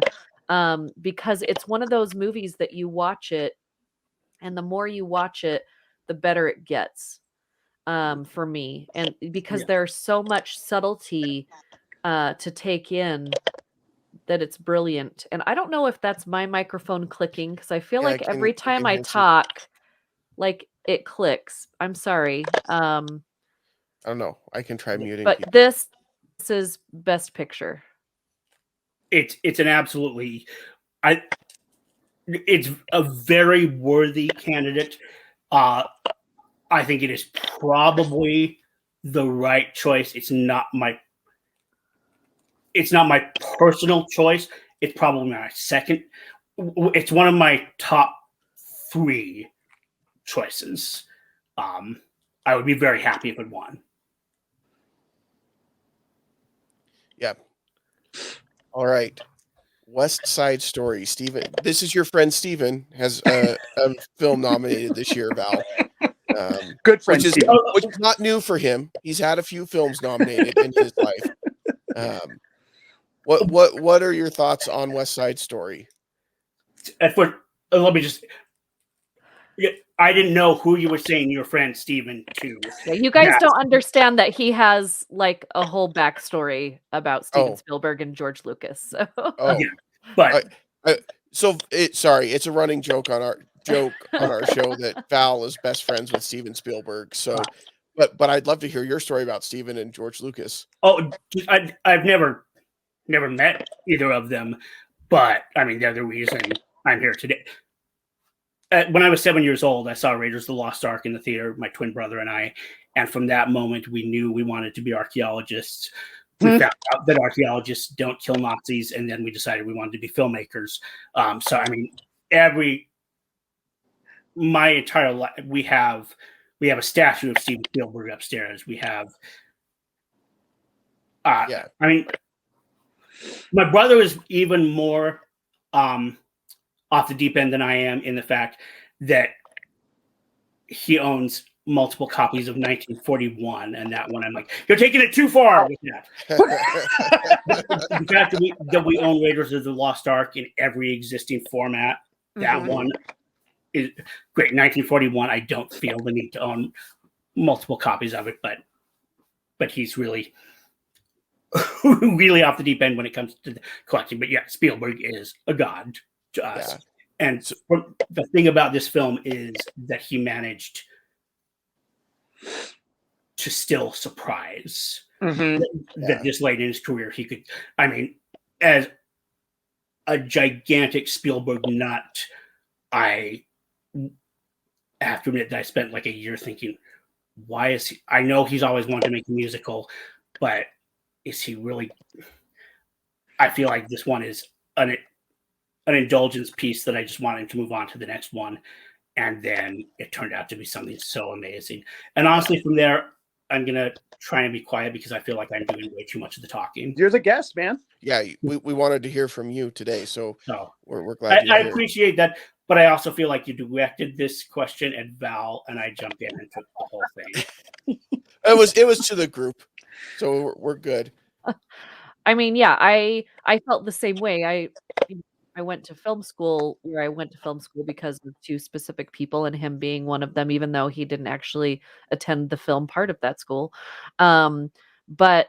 because it's one of those movies that you watch it, and the more you watch it, the better it gets, for me. And because there's so much subtlety to take in, that it's brilliant. And I don't know if that's my microphone clicking, because I feel like every time I talk, like it clicks. I'm sorry. I don't know. I can try muting. But people. This is Best Picture. It's an absolutely, it's a very worthy candidate. I think it is probably the right choice. It's not my personal choice. It's probably my second. It's one of my top 3 choices. I would be very happy if it won. Yeah. All right. West Side Story. Steven, this is your friend Steven, has a film nominated this year, Val. Good friend, which is not new for him. He's had a few films nominated in his life. What are your thoughts on West Side Story? let me just. I didn't know who you were saying your friend Steven to. Yeah, you guys don't understand that he has like a whole backstory about Steven Spielberg and George Lucas. So. Oh, yeah, but sorry, it's a running joke on our show that Val is best friends with Steven Spielberg. So, but I'd love to hear your story about Steven and George Lucas. Oh, I've never met either of them, but I mean they're the reason I'm here today. When I was 7 years old, I saw Raiders of the Lost Ark in the theater, my twin brother and I, and from that moment, we knew we wanted to be archaeologists. We found out that archaeologists don't kill Nazis, and then we decided we wanted to be filmmakers. So, I mean, my entire life, we have a statue of Steven Spielberg upstairs. We have, I mean, my brother is even more off the deep end than I am in the fact that he owns multiple copies of 1941, and that one I'm like, you're taking it too far with that. The fact that we own Raiders of the Lost Ark in every existing format, that one is great. 1941, I don't feel the need to own multiple copies of it, but he's really really off the deep end when it comes to the collecting. But yeah, Spielberg is a god to us. Yeah. And so the thing about this film is that he managed to still surprise that this late in his career he could. I mean, as a gigantic Spielberg nut, I have to admit that I spent like a year thinking, why is he? I know he's always wanted to make a musical, but is he really? I feel like this one is an indulgence piece that I just wanted him to move on to the next one. And then it turned out to be something so amazing. And honestly, from there, I'm going to try and be quiet because I feel like I'm doing way too much of the talking. You're the guest, man. Yeah, we wanted to hear from you today. So we're glad I appreciate that. But I also feel like you directed this question at Val and I jumped in and took the whole thing. It was to the group. So we're good. I mean, yeah, I felt the same way. I went to film school where I went to film school because of two specific people and him being one of them, even though he didn't actually attend the film part of that school. But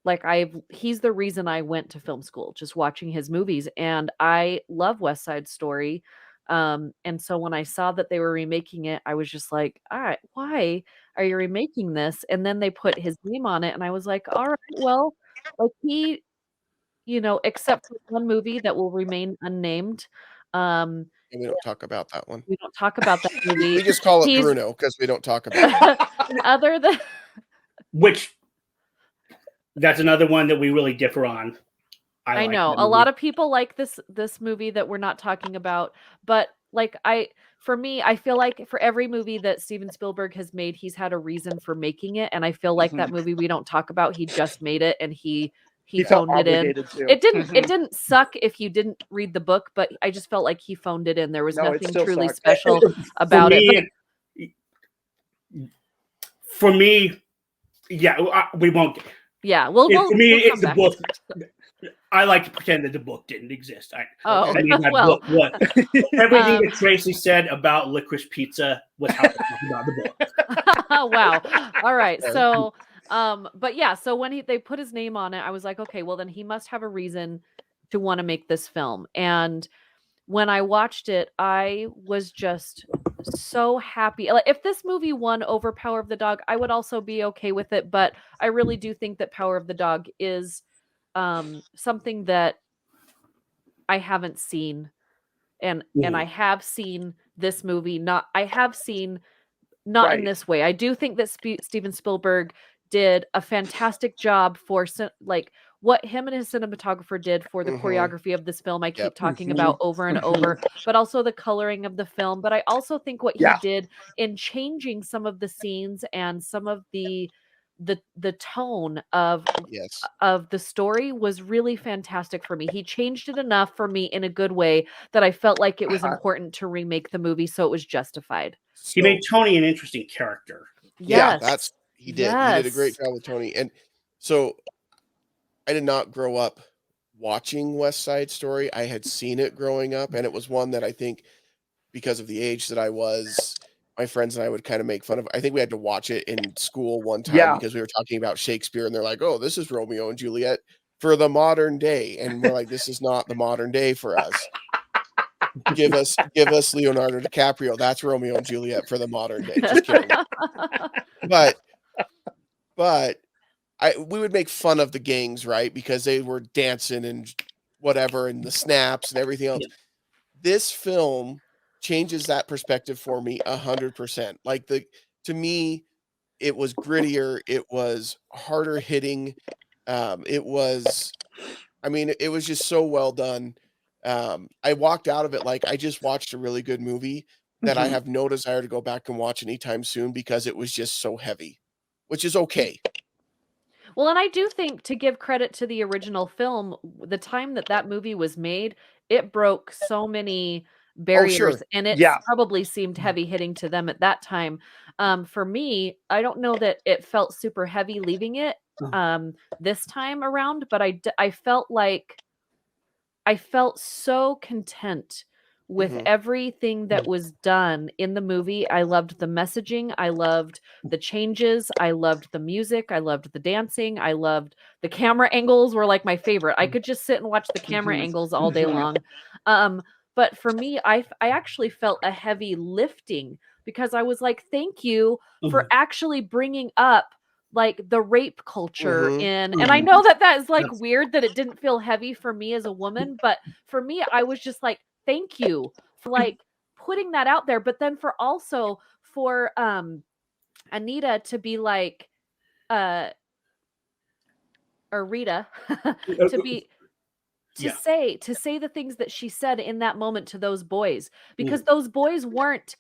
like he's the reason I went to film school, just watching his movies. And I love West Side Story. And so when I saw that they were remaking it, I was just like, all right, why are you remaking this? And then they put his name on it. And I was like, all right, well, like he, except for one movie that will remain unnamed. And we don't talk about that one. We don't talk about that movie. We just call it Bruno because we don't talk about it. Other than which, that's another one that we really differ on. I know a lot of people like this movie that we're not talking about, but like for me, I feel like for every movie that Steven Spielberg has made, he's had a reason for making it, and I feel like that movie we don't talk about, he just made it and he phoned it in. It didn't suck if you didn't read the book, but I just felt like he phoned it in. There was nothing truly special about it. For me, yeah, we won't. Yeah, for me, it's the book. I like to pretend that the book didn't exist. Everything that Tracy said about licorice pizza was how to talk about the book. Wow. All right. So, but yeah, so when they put his name on it, I was like, okay, well then he must have a reason to want to make this film. And when I watched it, I was just so happy. Like, if this movie won over Power of the Dog, I would also be okay with it. But I really do think that Power of the Dog is something that I haven't seen, and I have seen this movie. Not in this way. I do think that Steven Spielberg did a fantastic job for like what him and his cinematographer did for the choreography of this film. I keep talking about over and over, but also the coloring of the film. But I also think what he did in changing some of the scenes and some of the tone of the story was really fantastic for me. He changed it enough for me in a good way that I felt like it was important to remake the movie, so it was justified. He made Tony an interesting character. Yes. Yeah, he did. Yes. He did a great job with Tony. And so I did not grow up watching West Side Story. I had seen it growing up, and it was one that I think because of the age that I was, my friends and I would kind of make fun of. I think we had to watch it in school one time because we were talking about Shakespeare, and they're like, "Oh, this is Romeo and Juliet for the modern day," and we're like, "This is not the modern day for us. Give us Leonardo DiCaprio. That's Romeo and Juliet for the modern day." Just kidding. But we would make fun of the gangs, right? Because they were dancing and whatever, and the snaps and everything else. Yeah. This film changes that perspective for me 100%. Like to me, it was grittier. It was harder hitting. It was just so well done. I walked out of it like I just watched a really good movie that I have no desire to go back and watch anytime soon because it was just so heavy, which is okay. Well, and I do think, to give credit to the original film, the time that movie was made, it broke so many barriers, and it probably seemed heavy hitting to them at that time. For me, I don't know that it felt super heavy leaving it this time around, but I felt so content with everything that was done in the movie. I loved the messaging. I loved the changes. I loved the music. I loved the dancing. I loved the camera angles were like my favorite. I could just sit and watch the camera angles all day long. But for me, I actually felt a heavy lifting because I was like, thank you for actually bringing up like the rape culture in, and I know that is like weird that it didn't feel heavy for me as a woman, but for me, I was just like, thank you for like putting that out there. But then for Anita to be like, or Rita to say the things that she said in that moment to those boys, because those boys weren't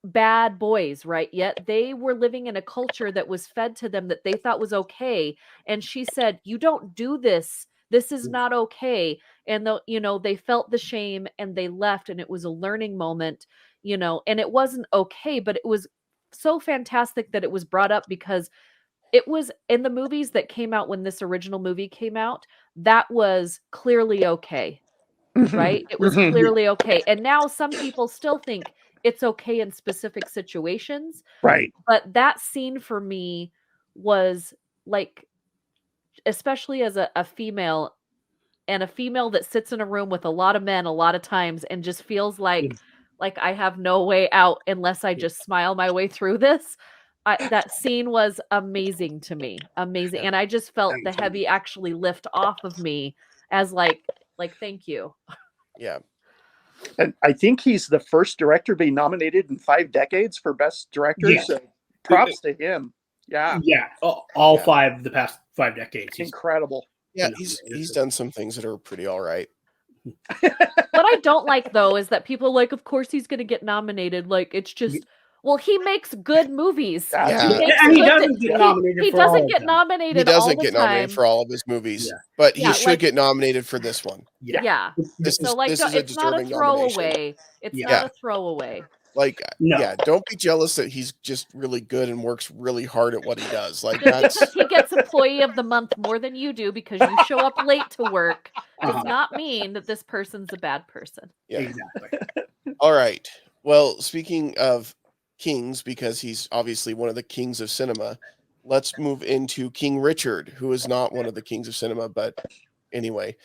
bad boys, right? Yet they were living in a culture that was fed to them that they thought was okay. And she said, "You don't do this. This is not okay." And they felt the shame and they left, and it was a learning moment, and it wasn't okay, but it was so fantastic that it was brought up because it was in the movies that came out when this original movie came out. That was clearly okay, right? It was clearly okay. And now some people still think it's okay in specific situations. Right. But that scene for me was like, especially as a female, and a female that sits in a room with a lot of men a lot of times and just feels like I have no way out unless I just smile my way through this. That scene was amazing to me. Amazing. And I just felt the heavy actually lift off of me as like thank you. Yeah. And I think he's the first director to be nominated in 5 decades for Best Director. Yeah. So props to him. Yeah. Yeah. All 5 the past 5 decades. Incredible. Yeah, he's done some things that are pretty all right. What I don't like, though, is that people are like, of course he's going to get nominated. Like, it's just, well, he makes good movies. Yeah. He doesn't get nominated he for all doesn't of get them. nominated He doesn't all the get time. nominated for all of his movies, but he should get nominated for this one. Yeah. This So, like, is a it's not a deserving throwaway. nomination. It's not a throwaway. Like, don't be jealous that he's just really good and works really hard at what he does. Like, that's he gets Employee of the Month more than you do because you show up late to work. Does not mean that this person's a bad person. Yeah. Exactly. All right. Well, speaking of kings, because he's obviously one of the kings of cinema, let's move into King Richard, who is not one of the kings of cinema, but anyway.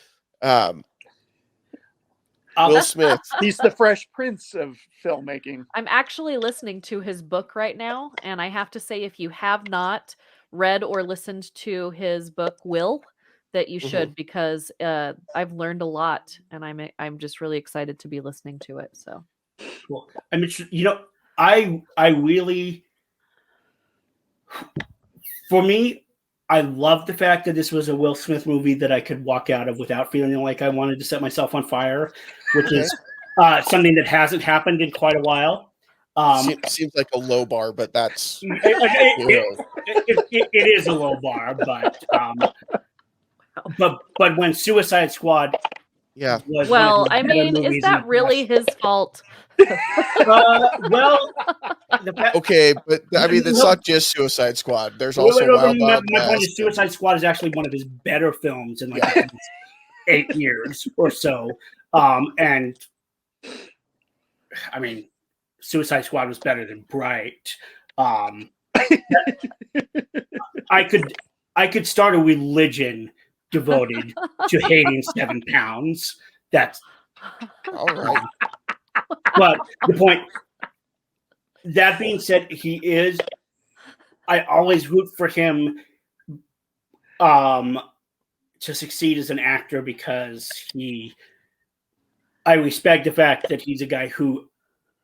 Will Smith. He's the Fresh Prince of filmmaking. I'm actually listening to his book right now, and I have to say, if you have not read or listened to his book, Will, that you should, because I've learned a lot, and I'm just really excited to be listening to it. So, cool. I mean, I really, for me, I love the fact that this was a Will Smith movie that I could walk out of without feeling like I wanted to set myself on fire, which is something that hasn't happened in quite a while. Seems like a low bar, but that's it is a low bar, but when Suicide Squad, well, I mean, is that really his fault? Okay, but I mean, it's not just Suicide Squad. There's also Wild Wild My point West. is, Suicide Squad is actually one of his better films in like 8 years or so. And I mean, Suicide Squad was better than Bright. I could start a religion devoted to hating 7 pounds. That's All right. but the point. That being said, I always root for him to succeed as an actor because I respect the fact that he's a guy who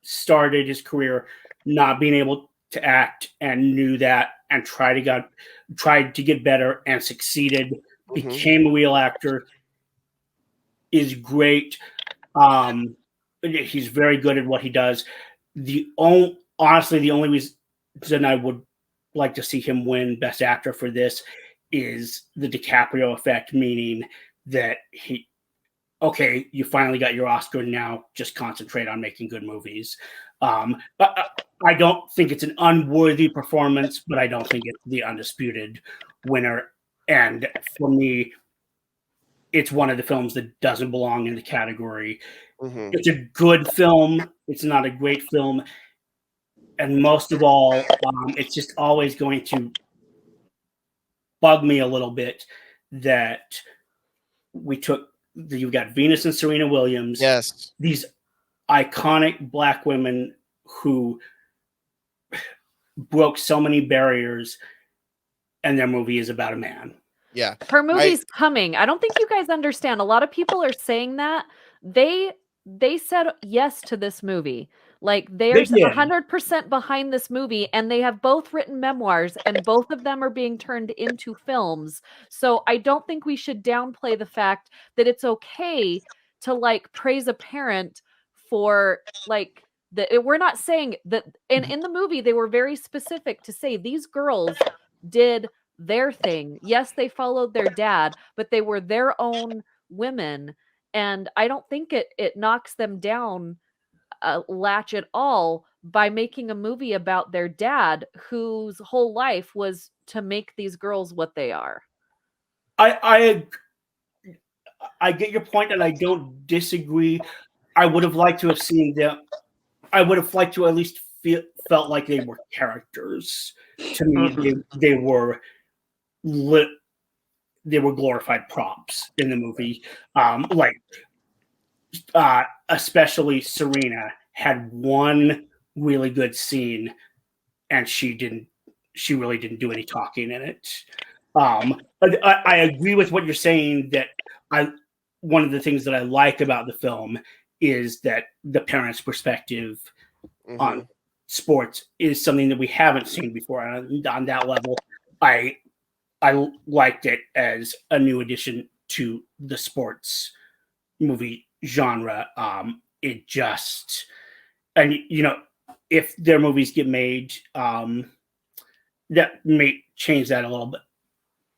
started his career not being able to act and knew that and tried to get better and succeeded, became a real actor, is great. He's very good at what he does. Honestly, the only reason I would like to see him win Best Actor for this is the DiCaprio effect, meaning that you finally got your Oscar, now just concentrate on making good movies. But I don't think it's an unworthy performance, but I don't think it's the undisputed winner. And for me, it's one of the films that doesn't belong in the category. It's a good film. It's not a great film. And most of all, it's just always going to bug me a little bit that you've got Venus and Serena Williams. Yes. These iconic Black women who broke so many barriers, and their movie is about a man. Yeah. Her movie's coming. I don't think you guys understand. A lot of people are saying that. They said yes to this movie. Like, they're 100% behind this movie, and they have both written memoirs, and both of them are being turned into films. So I don't think we should downplay the fact that it's okay to, like, praise a parent for, like, we're not saying that. And in the movie, they were very specific to say these girls did their thing. Yes, they followed their dad, but they were their own women. And I don't think it knocks them down a latch at all by making a movie about their dad, whose whole life was to make these girls what they are. I get your point, and I don't disagree. I would have liked to have seen them. I would have liked to at least felt like they were characters. To me, they were glorified props in the movie. Especially Serena had one really good scene, and she really didn't do any talking in it. I agree with what you're saying, that one of the things that I like about the film is that the parents' perspective on sports is something that we haven't seen before. And on that level, I liked it as a new addition to the sports movie genre. If their movies get made, that may change that a little bit.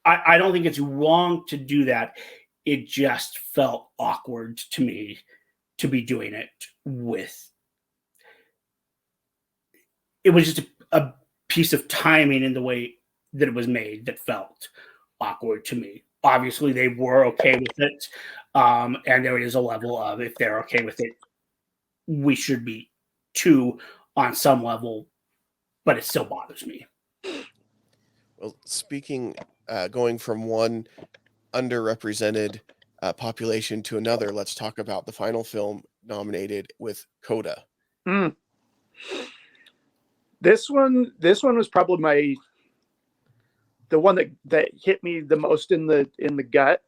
I don't think it's wrong to do that. It just felt awkward to me to be doing it with. It was just a piece of timing in the way that it was made that felt awkward to me. Obviously, they were okay with it. And there is a level of, if they're okay with it, we should be too on some level, but it still bothers me. Well, speaking, going from one underrepresented population to another, let's talk about the final film nominated with Coda. This one was probably the one that hit me the most in the gut.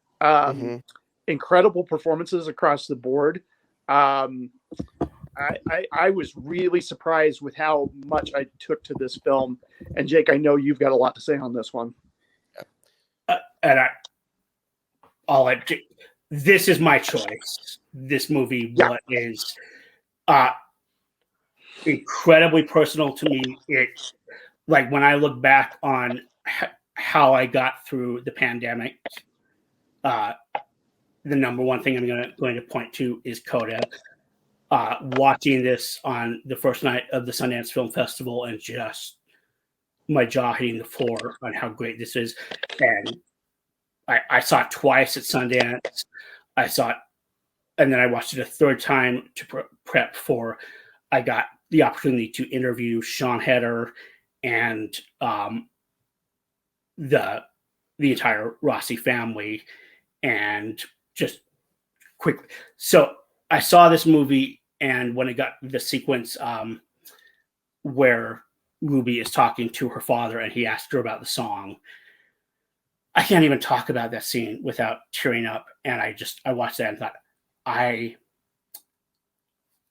Incredible performances across the board. I was really surprised with how much I took to this film. And Jake, I know you've got a lot to say on this one. This is my choice. This movie is incredibly personal to me. It's like, when I look back on how I got through the pandemic, the number one thing I'm going to point to is Coda. Watching this on the first night of the Sundance Film Festival, and just my jaw hitting the floor on how great this is. And I saw it twice at Sundance. I saw it, and then I watched it a third time to prep for I got the opportunity to interview Sean Heder and the entire Rossi family, and just quickly. So I saw this movie, and when it got the sequence where Ruby is talking to her father and he asked her about the song, I can't even talk about that scene without tearing up. And I watched that and thought,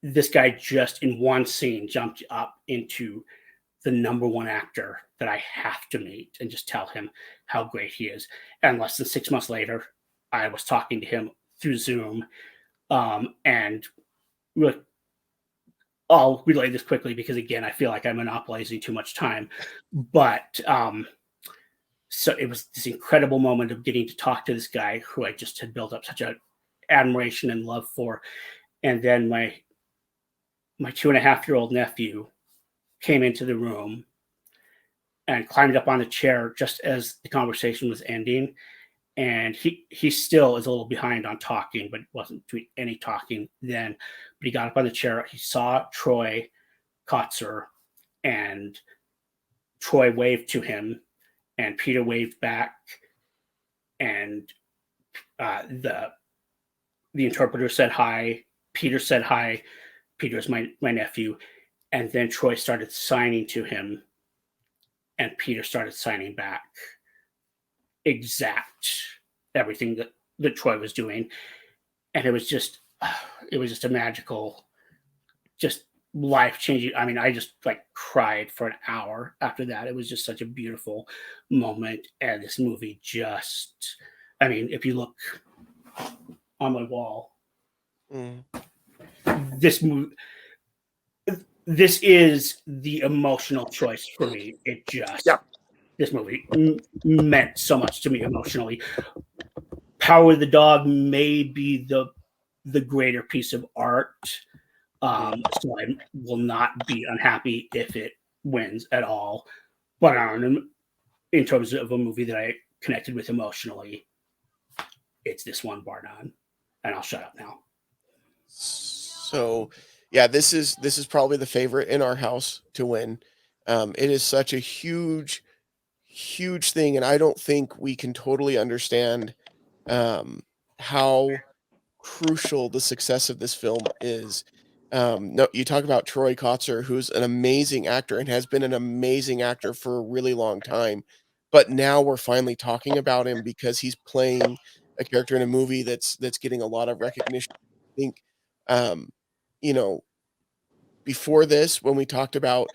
this guy just in one scene jumped up into the number one actor that I have to meet and just tell him how great he is. And less than 6 months later, I was talking to him through Zoom. And really, I'll relay this quickly because, again, I feel like I'm monopolizing too much time. But so it was this incredible moment of getting to talk to this guy who I just had built up such an admiration and love for. And then my 2.5-year-old nephew came into the room and climbed up on the chair just as the conversation was ending. And he still is a little behind on talking, but wasn't doing any talking then. But he got up on the chair. He saw Troy Kotzer, and Troy waved to him, and Peter waved back, and the interpreter said hi. Peter said hi. Peter's my nephew. And then Troy started signing to him, and Peter started signing back exact everything that Troy was doing. And it was just a magical, just life-changing. I mean, I just cried for an hour after that. It was just such a beautiful moment. And this movie just, I mean, if you look on my wall, this movie, this is the emotional choice for me. It just, this movie meant so much to me emotionally. Power of the Dog may be the greater piece of art. So I will not be unhappy if it wins at all. But in terms of a movie that I connected with emotionally, it's this one, bar none. And I'll shut up now. So, yeah, this is probably the favorite in our house to win. It is such a huge thing, and I don't think we can totally understand how crucial the success of this film is. No, you talk about Troy Kotzer, who's an amazing actor and has been an amazing actor for a really long time, but now we're finally talking about him because he's playing a character in a movie that's getting a lot of recognition. I think, you know, before this, when we talked about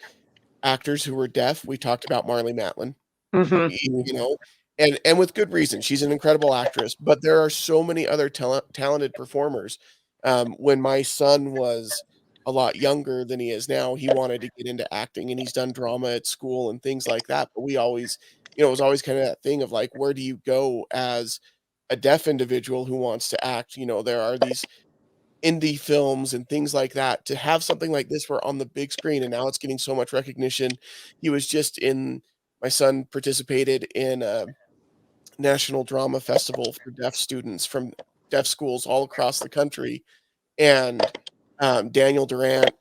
actors who were deaf, we talked about Marlee Matlin. You know, and with good reason. She's an incredible actress, but there are so many other talented performers. When my son was a lot younger than he is now, he wanted to get into acting, and he's done drama at school and things like that. But we always, it was always kind of that thing of where do you go as a deaf individual who wants to act? There are these indie films and things like that. To have something like this where on the big screen, and now it's getting so much recognition. My son participated in a national drama festival for deaf students from deaf schools all across the country. And Daniel Durant,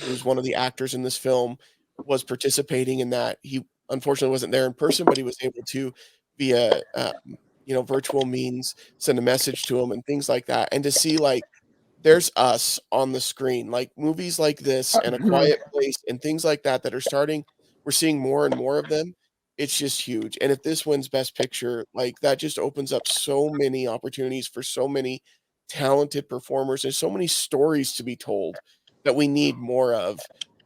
who's one of the actors in this film, was participating in that. He unfortunately wasn't there in person, but he was able to via virtual means send a message to him and things like that. And to see there's us on the screen, movies like this and A Quiet Place and things like that that are starting. We're seeing more and more of them. It's just huge. And if this wins Best Picture, that just opens up so many opportunities for so many talented performers. There's so many stories to be told that we need more of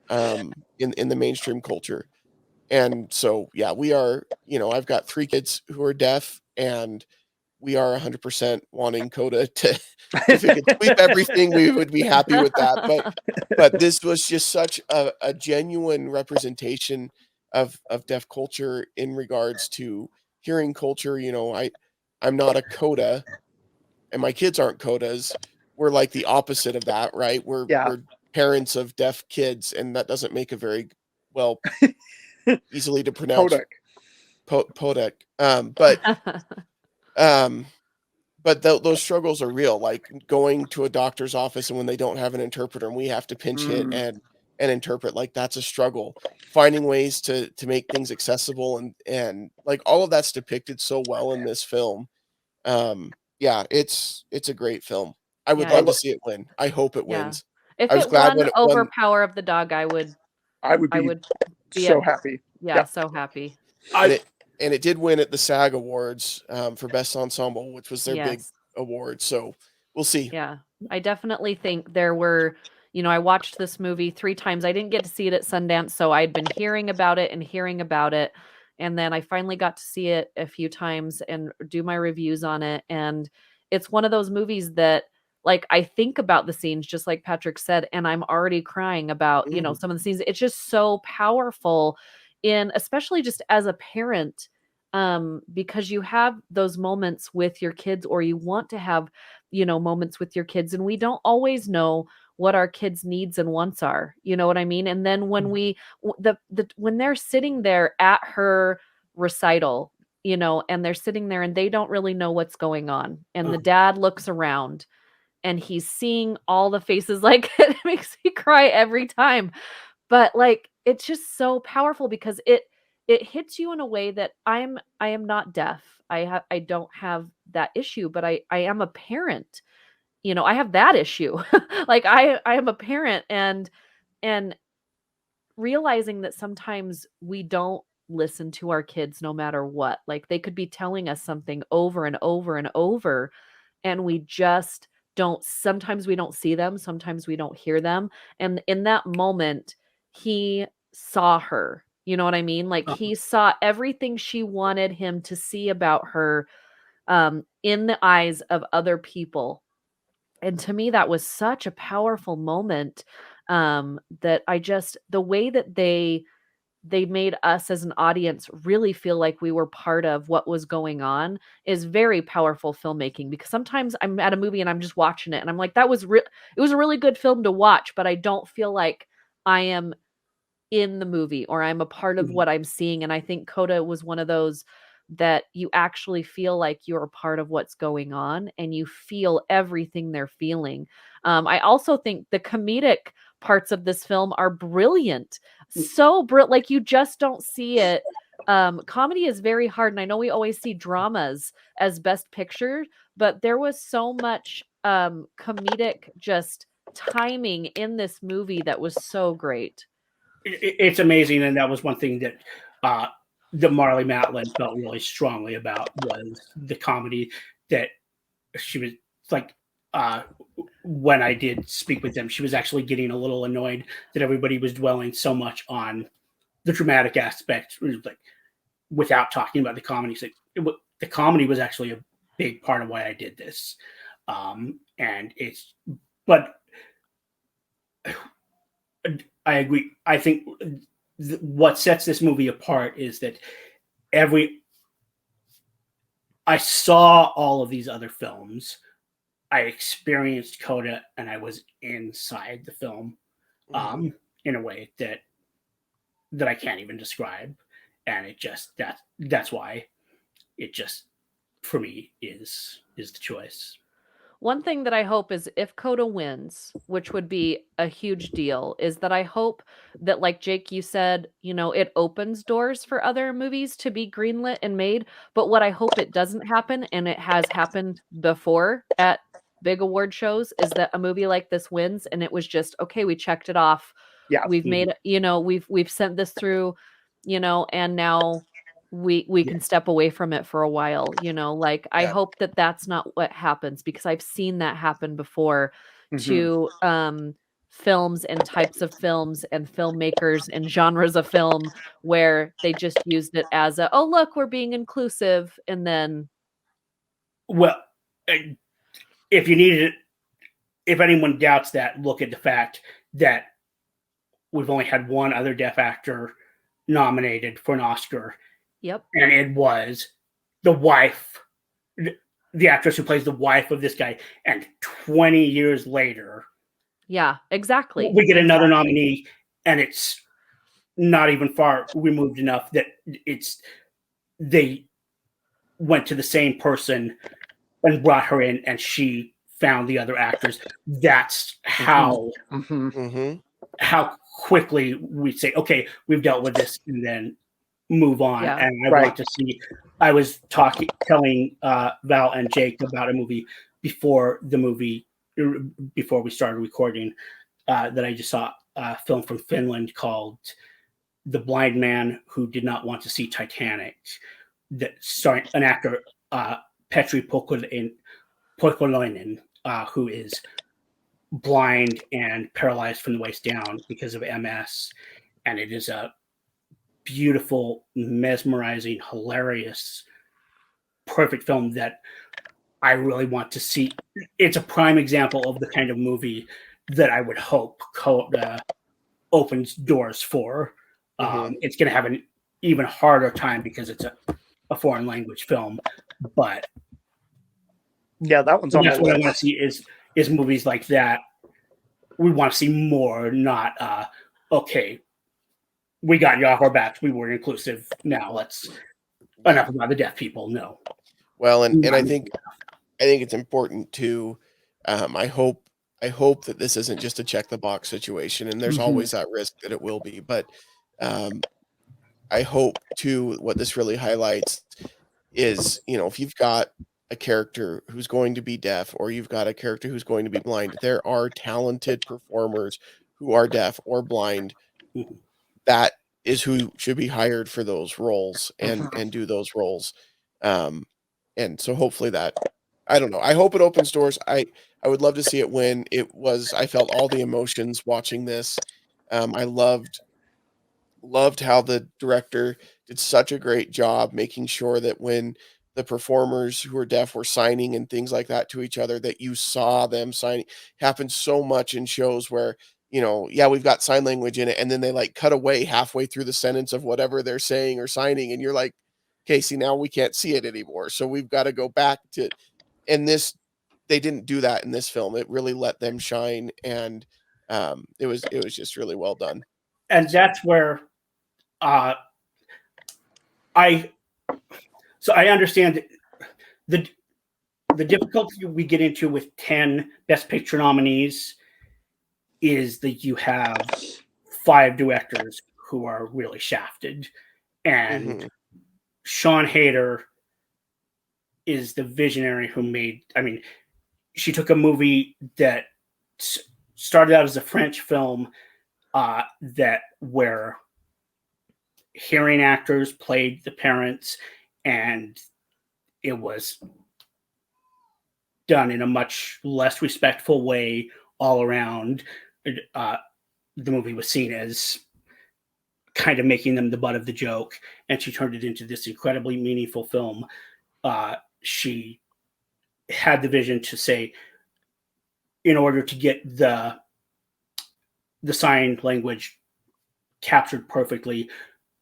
in the mainstream culture. And so, yeah, we are, I've got 3 kids who are deaf, and we are 100% wanting Coda to, if it could sweep everything, we would be happy with that. But this was just such a genuine representation of deaf culture in regards to hearing culture. I'm not a Coda, and my kids aren't Codas. We're the opposite of that, right? We're parents of deaf kids, and that doesn't make a very well easily to pronounce. Podek. but those struggles are real, like going to a doctor's office and when they don't have an interpreter and we have to pinch hit and interpret, like that's a struggle. Finding ways to make things accessible and like all of that's depicted so well in this film. Yeah, it's a great film. I would Yeah, love to see it win. I hope it yeah. wins. If I was it glad won when it over won, Power of the Dog, I would be be so happy. yeah, so happy. and it did win at the SAG Awards for Best Ensemble, which was their big Yes. award. So we'll see. Yeah. I definitely think there were, I watched this movie 3 times. I didn't get to see it at Sundance, so I'd been hearing about it and hearing about it. And then I finally got to see it a few times and do my reviews on it. And it's one of those movies that, like, I think about the scenes, just like Patrick said, and I'm already crying about, some of the scenes. It's just so powerful especially just as a parent, because you have those moments with your kids, or you want to have, moments with your kids, and we don't always know what our kids' needs and wants are. You know what I mean? And then when when they're sitting there at her recital, and they're sitting there and they don't really know what's going on, and the dad looks around and he's seeing all the faces, like it makes me cry every time. But like it's just so powerful because it hits you in a way that I am not deaf. I don't have that issue, but I am a parent. I have that issue. Like I am a parent, and realizing that sometimes we don't listen to our kids no matter what. Like they could be telling us something over and over and over, and we just don't. Sometimes we don't see them, sometimes we don't hear them. And in that moment, he saw her. You know what I mean? Like he saw everything she wanted him to see about her, in the eyes of other people. And to me, that was such a powerful moment, that the way that they made us as an audience really feel like we were part of what was going on is very powerful filmmaking. Because sometimes I'm at a movie and I'm just watching it and I'm like, it was a really good film to watch, but I don't feel like I am in the movie or I'm a part of what I'm seeing. And I think Coda was one of those that you actually feel like you're a part of what's going on and you feel everything they're feeling. I also think the comedic parts of this film are brilliant. So brilliant. Like you just don't see it. Comedy is very hard. And I know we always see dramas as best picture, but there was so much comedic just timing in this movie that was so great. It's amazing, and that was one thing that Marlee Matlin felt really strongly about, was the comedy that she was like. When I did speak with them, she was actually getting a little annoyed that everybody was dwelling so much on the dramatic aspect, like without talking about the comedy. So the comedy was actually a big part of why I did this, but I agree. I think what sets this movie apart is that I saw all of these other films. I experienced Coda, and I was inside the film, in a way that I can't even describe. And it just that's why it just for me is the choice. One thing that I hope is if Coda wins, which would be a huge deal, is that I hope that, like Jake, you said, it opens doors for other movies to be greenlit and made. But what I hope it doesn't happen, and it has happened before at big award shows, is that a movie like this wins and it was just, okay, we checked it off. Yeah. We've made, we've sent this through, and now we can step away from it for a while, like I hope that that's not what happens, because I've seen that happen before to films and types of films and filmmakers and genres of film, where they just used it as oh look, we're being inclusive, and then if you needed it, if anyone doubts that, look at the fact that we've only had one other deaf actor nominated for an Oscar. Yep. And it was the wife, the actress who plays the wife of this guy. And 20 years later, yeah, exactly, we get another nominee, and it's not even far removed enough that they went to the same person and brought her in, and she found the other actors. That's how how quickly we say, okay, we've dealt with this, and then move on. Yeah. And I want to see. I was telling Val and Jake about a movie before we started recording that I just saw a film from Finland called The Blind Man Who Did Not Want to See Titanic, that starring an actor, Petri Poikolainen, who is blind and paralyzed from the waist down because of MS. And it is a beautiful, mesmerizing, hilarious, perfect film that I really want to see. It's a prime example of the kind of movie that I would hope opens doors for. It's going to have an even harder time because it's a foreign language film, but yeah, that one's on that's my what list. I want to see is movies like that. We want to see more, not okay, we got you off our backs, we were inclusive, now let's enough about the deaf people. No. Well, and I think it's important to I hope that this isn't just a check the box situation, and there's always that risk that it will be, but I hope too what this really highlights is, if you've got a character who's going to be deaf, or you've got a character who's going to be blind, there are talented performers who are deaf or blind. That is who should be hired for those roles and do those roles. And so hopefully that, I don't know, I hope it opens doors. I would love to see it win. I felt all the emotions watching this. I loved how the director did such a great job making sure that when the performers who are deaf were signing and things like that to each other, that you saw them signing. Happens so much in shows where, we've got sign language in it, and then they like cut away halfway through the sentence of whatever they're saying or signing, and you're like, okay, see, now we can't see it anymore. So we've got to go back to, and they didn't do that in this film. It really let them shine, and it was just really well done. And that's where I understand the difficulty we get into with 10 Best Picture nominees is that you have 5 directors who are really shafted, and Sean Hayter is the visionary who she took a movie that started out as a French film where hearing actors played the parents, and it was done in a much less respectful way all around. The movie was seen as kind of making them the butt of the joke, and she turned it into this incredibly meaningful film. She had the vision to say, in order to get the sign language captured perfectly,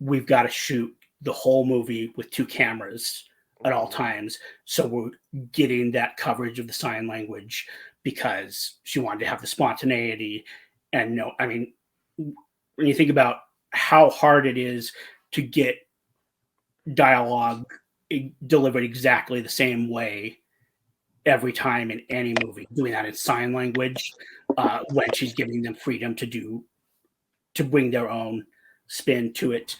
we've got to shoot the whole movie with 2 cameras at all times. So we're getting that coverage of the sign language because she wanted to have the spontaneity. And when you think about how hard it is to get dialogue delivered exactly the same way every time in any movie, doing that in sign language, when she's giving them freedom to bring their own spin to it.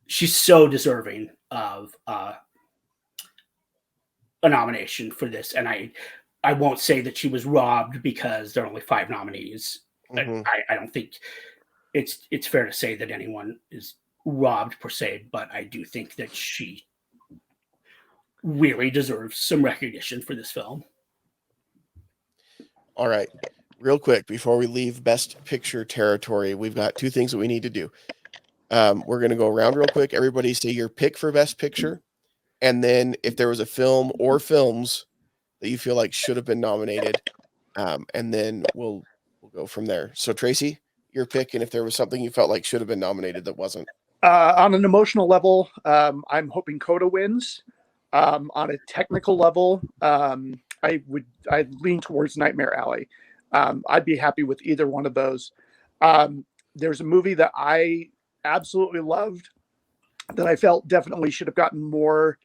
She's so deserving of a nomination for this, and I won't say that she was robbed because there are only 5 nominees. I don't think it's fair to say that anyone is robbed per se, but I do think that she really deserves some recognition for this film. All right, real quick before we leave Best Picture territory, we've got 2 things that we need to do. We're going to go around real quick. Everybody say your pick for Best Picture, and then if there was a film or films that you feel like should have been nominated, and then we'll go from there. So Tracy, your pick, and if there was something you felt like should have been nominated that wasn't. On an emotional level, I'm hoping Coda wins. On a technical level, I'd lean towards Nightmare Alley. I'd be happy with either one of those. There's a movie that I absolutely loved that I felt definitely should have gotten more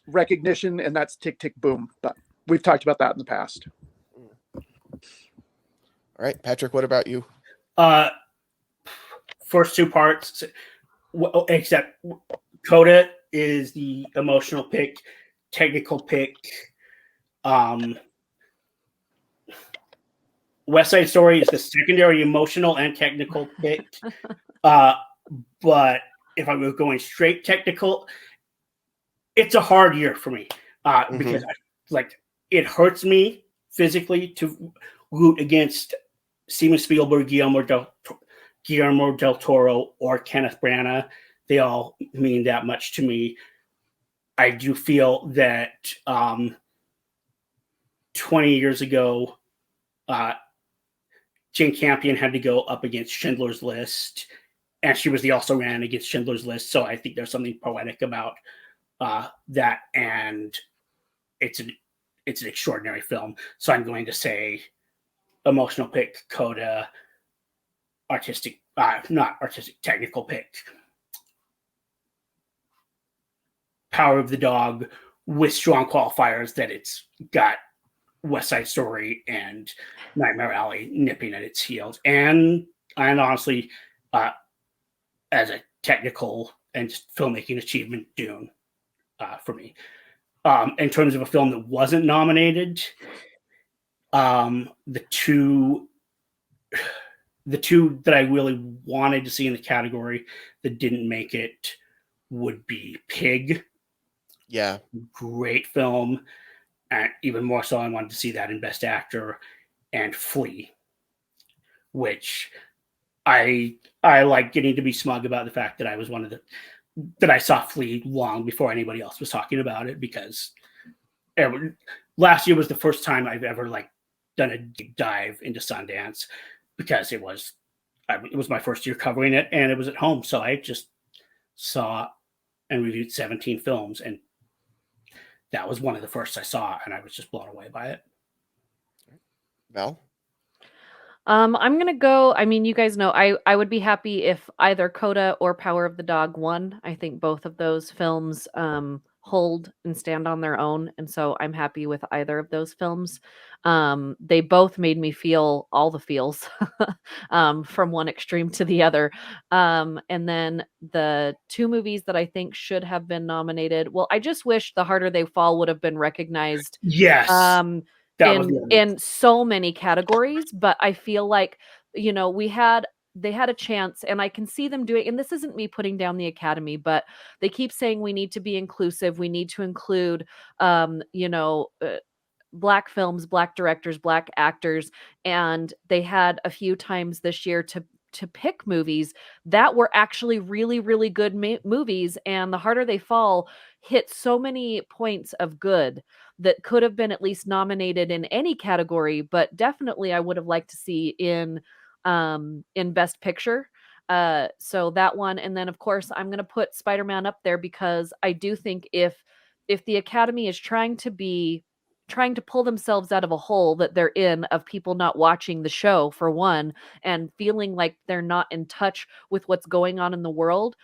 recognition, and that's Tick, Tick, Boom. But we've talked about that in the past. All right, Patrick, what about you? First two parts, except Coda is the emotional pick, technical pick. West Side Story is the secondary emotional and technical pick. But if I was going straight technical, it's a hard year for me because it hurts me physically to root against Steven Spielberg, Guillermo del Toro, or Kenneth Branagh. They all mean that much to me. I do feel that 20 years ago, Jane Campion had to go up against Schindler's List, and she also ran against Schindler's List. So I think there's something poetic about that, and it's an extraordinary film. So I'm going to say emotional pick, Coda, technical pick, Power of the Dog, with strong qualifiers that it's got West Side Story and Nightmare Alley nipping at its heels, and honestly, as a technical and filmmaking achievement, Dune for me. In terms of a film that wasn't nominated, the two that I really wanted to see in the category that didn't make it would be Pig. Yeah, great film. And even more so, I wanted to see that in Best Actor, and Flea, which I like getting to be smug about the fact that I was that I saw Flea long before anybody else was talking about it, because last year was the first time I've ever done a deep dive into Sundance, because it was my first year covering it, and it was at home, so I just saw and reviewed 17 films, and that was one of the first I saw, and I was just blown away by it. Val? I'm going to go, you guys know, I would be happy if either Coda or Power of the Dog won. I think both of those films hold and stand on their own, and so I'm happy with either of those films. They both made me feel all the feels from one extreme to the other. And then the two movies that I think should have been nominated, well, I just wish The Harder They Fall would have been recognized. Yes. In so many categories, but I feel like, they had a chance, and I can see them doing, and this isn't me putting down the Academy, but they keep saying we need to be inclusive. We need to include, Black films, Black directors, Black actors. And they had a few times this year to pick movies that were actually really, really good movies. And The Harder They Fall hit so many points of good that could have been at least nominated in any category, but definitely I would have liked to see in Best Picture. So that one. And then of course I'm going to put Spider-Man up there, because I do think if the Academy is trying to pull themselves out of a hole that they're in, of people not watching the show, for one, and feeling like they're not in touch with what's going on in the world.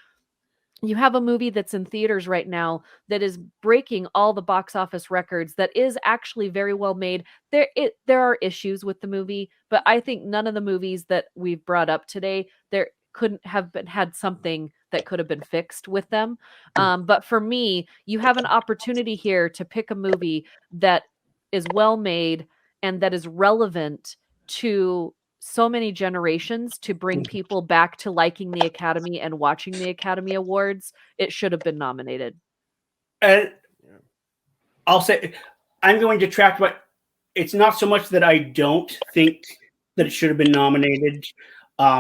You have a movie that's in theaters right now that is breaking all the box office records, that is actually very well made. There are issues with the movie, but I think none of the movies that we've brought up today, there couldn't have had something that could have been fixed with them. But for me, you have an opportunity here to pick a movie that is well made and that is relevant to so many generations, to bring people back to liking the Academy and watching the Academy Awards. It should have been nominated. I'll say I'm going to track, but it's not so much that I don't think that it should have been nominated,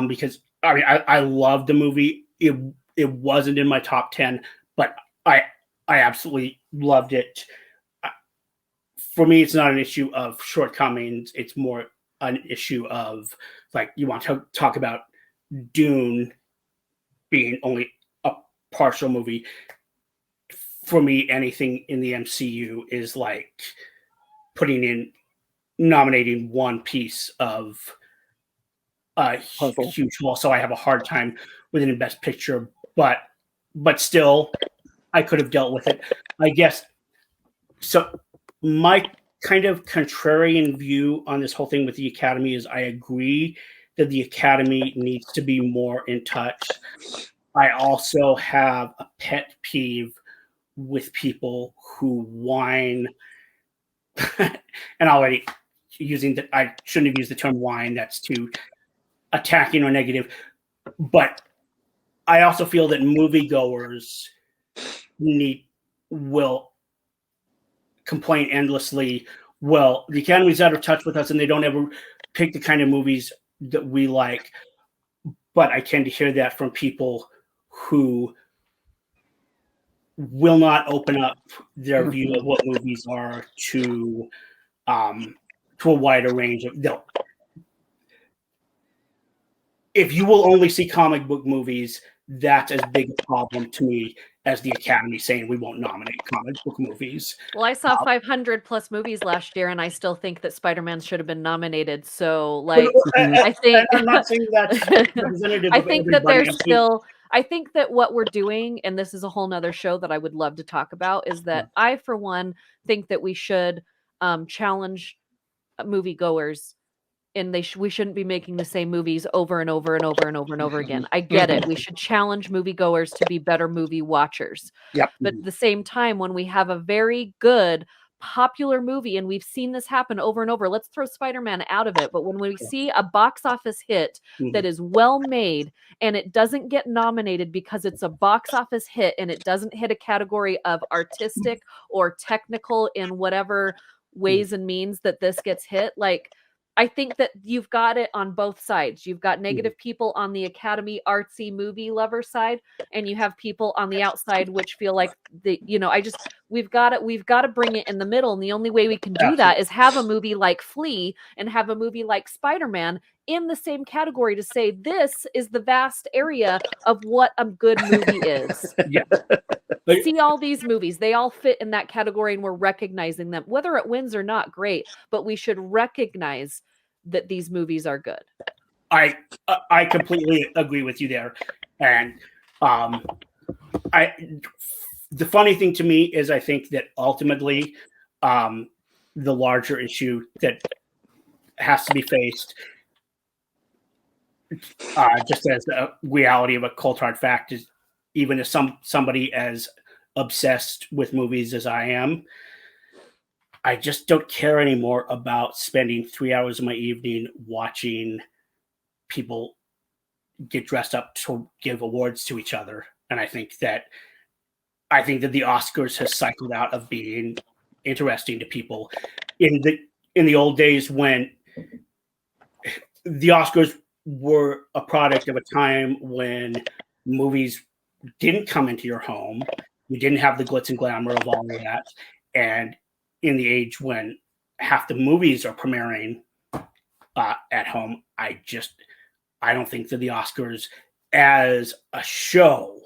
because I love the movie. It wasn't in my top 10, but I absolutely loved it. For me, it's not an issue of shortcomings. It's more an issue of, you want to talk about Dune being only a partial movie. For me, anything in the MCU is like nominating one piece of a huge wall. So I have a hard time with it in Best Picture, but still, I could have dealt with it, I guess. So my kind of contrarian view on this whole thing with the Academy is I agree that the Academy needs to be more in touch. I also have a pet peeve with people who whine, and already I shouldn't have used the term whine, that's too attacking or negative, but I also feel that moviegoers will complain endlessly, well, the Academy's out of touch with us and they don't ever pick the kind of movies that we like. But I tend to hear that from people who will not open up their view of what movies are to a wider range of. If you will only see comic book movies, that's as big a problem to me as the Academy saying we won't nominate comic book movies. Well, I saw 500 plus movies last year, and I still think that Spider-Man should have been nominated. So, like, I think I'm not saying that's representative I of think that everybody. there's still. I think that what we're doing, and this is a whole nother show that I would love to talk about, is that I, for one, think that we should challenge moviegoers, and we shouldn't be making the same movies over and over and over and over and over again. I get it. We should challenge moviegoers to be better movie watchers. Yep. But at the same time, when we have a very good, popular movie, and we've seen this happen over and over, let's throw Spider-Man out of it. But when we see a box office hit that is well made and it doesn't get nominated because it's a box office hit and it doesn't hit a category of artistic or technical in whatever ways and means that this gets hit, like, I think that you've got it on both sides. You've got negative people on the Academy artsy movie lover side, and you have people on the outside which feel like we've got to bring it in the middle. And the only way we can do that is have a movie like Flea and have a movie like Spider-Man in the same category to say this is the vast area of what a good movie is. See all these movies, they all fit in that category, and we're recognizing them. Whether it wins or not, great, but we should recognize that these movies are good. I completely agree with you there. And the funny thing to me is I think that ultimately the larger issue that has to be faced, just as a reality of a cold hard fact, is even if somebody as obsessed with movies as I am, I just don't care anymore about spending 3 hours of my evening watching people get dressed up to give awards to each other. And I think that the Oscars has cycled out of being interesting to people. In the old days, when the Oscars were a product of a time when movies didn't come into your home, you didn't have the glitz and glamour of all of that, and in the age when half the movies are premiering at home, I don't think that the Oscars as a show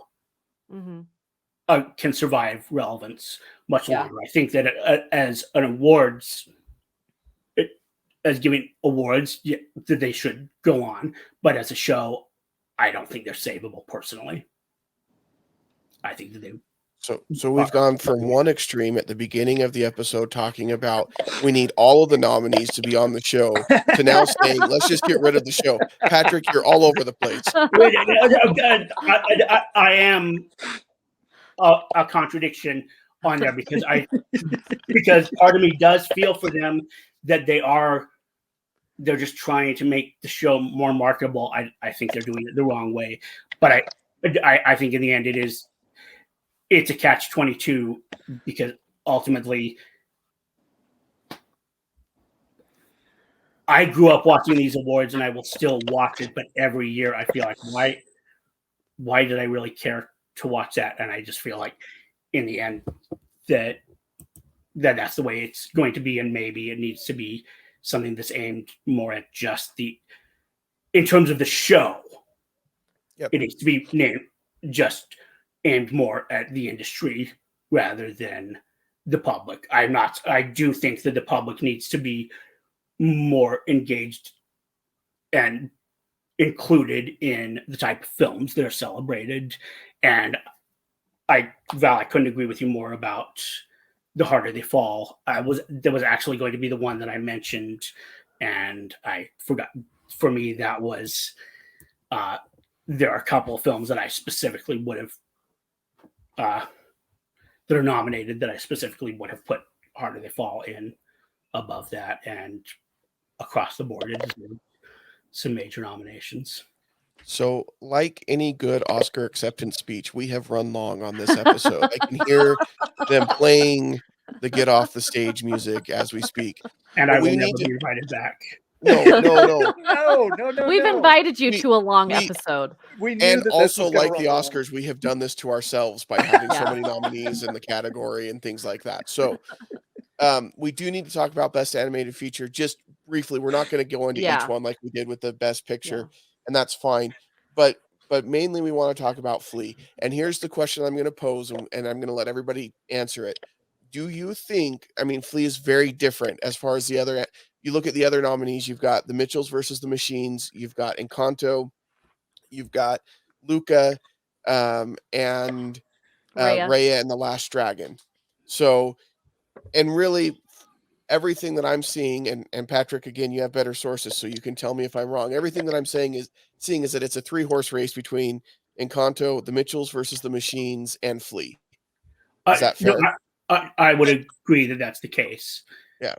can survive relevance much longer. I think that as an awards, as giving awards, that they should go on, but as a show, I don't think they're savable personally. I think that they. So we've gone from one extreme at the beginning of the episode talking about we need all of the nominees to be on the show to now saying let's just get rid of the show. Patrick, you're all over the place. I am a contradiction on there because part of me does feel for them that they're just trying to make the show more marketable. I think they're doing it the wrong way, but I think in the end it's a catch-22 because ultimately I grew up watching these awards and I will still watch it, but every year I feel like why did I really care to watch that? And I just feel like in the end that's the way it's going to be, and maybe it needs to be something that's aimed more at just in terms of the show. Yep. It needs to be aimed more at the industry rather than the public. I do think that the public needs to be more engaged and included in the type of films that are celebrated. And Val, I couldn't agree with you more about The Harder They Fall. That was actually going to be the one that I mentioned, and I forgot. For me, that was there are a couple of films that I specifically would have that are nominated that I specifically would have put Harder They Fall in above that, and across the board, it deserved some major nominations. So, like any good Oscar acceptance speech, we have run long on this episode. I can hear them playing the get off the stage music as we speak. And But I we will need never to- be invited back. No. No. We've no. invited you We- to a long we- episode. We knew And that this also, was gonna like the run long. Oscars, we have done this to ourselves by having so Yeah. many nominees in the category and things like that. So, we do need to talk about Best Animated Feature just briefly. We're not going to go into Yeah. each one like we did with the Best Picture, and that's fine. But mainly we want to talk about Flea. And here's the question I'm going to pose, and I'm going to let everybody answer it. Do you think, I mean, Flea is very different as far as the other, you look at the other nominees, you've got The Mitchells versus the Machines, you've got Encanto, you've got Luca, and Raya and the Last Dragon. So, and really everything that I'm seeing, and Patrick, again, you have better sources, so you can tell me if I'm wrong. Everything that I'm seeing is that it's a 3-horse race between Encanto, The Mitchells versus the Machines, and Flea. Is that fair? No, I would agree that that's the case. Yeah.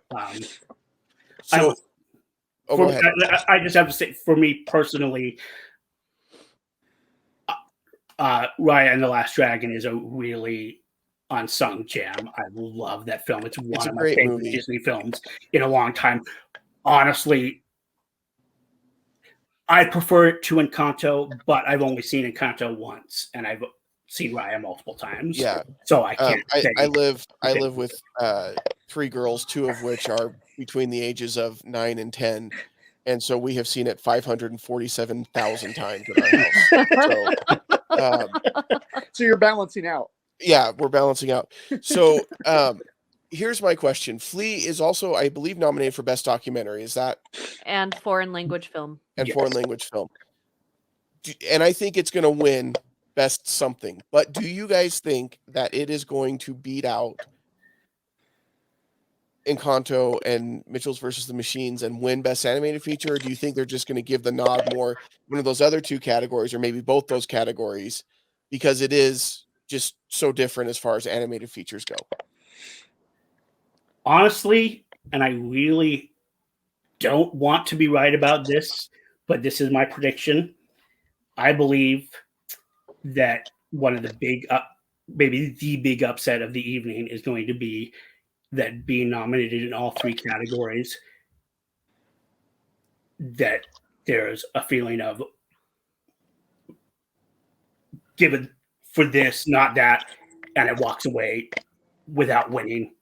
So, go ahead. I just have to say, for me personally, Raya and the Last Dragon is a really unsung gem. I love that film. It's one of my favorite movie. Disney films in a long time. Honestly, I prefer it to Encanto, but I've only seen Encanto once, and I've seen Raya multiple times. Yeah. So I can't. I live with 3 girls, 2 of which are between the ages of 9 and 10. And so we have seen it 547,000 times in our house. So you're balancing out. Yeah, we're balancing out. So here's my question. Flea is also, I believe, nominated for Best Documentary. Is that? And foreign language film. And yes. Foreign language film. And I think it's going to win Best something. But do you guys think that it is going to beat out Encanto and Mitchells versus the Machines and win Best Animated Feature? Or do you think they're just going to give the nod more one of those other 2 categories, or maybe both those categories, because it is just so different as far as animated features go? Honestly, and I really don't want to be right about this, but this is my prediction. I believe that one of the maybe the big upset of the evening is going to be that being nominated in all 3 categories, that there's a feeling of given for this, not that, and it walks away without winning.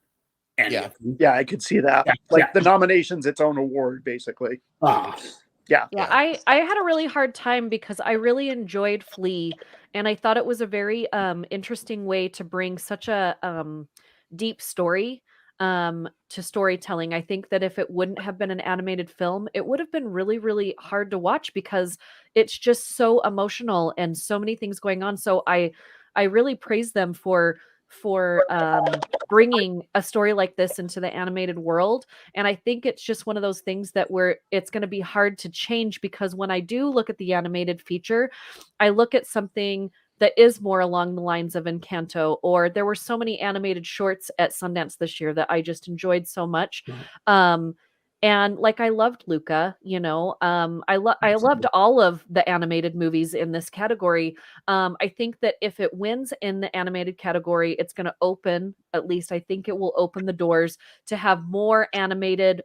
Yeah, I could see that. The nomination's its own award, basically. Yeah. I had a really hard time because I really enjoyed Flea, and I thought it was a very interesting way to bring such a deep story to storytelling. I think that if it wouldn't have been an animated film, it would have been really, really hard to watch because it's just so emotional and so many things going on. So I really praise them for bringing a story like this into the animated world. And I think it's just one of those things that it's going to be hard to change, because when I do look at the animated feature, I look at something that is more along the lines of Encanto, or there were so many animated shorts at Sundance this year that I just enjoyed so much. And like, I loved Luca, I loved all of the animated movies in this category. I think that if it wins in the animated category, it's going to open, at least I think it will open the doors to have more animated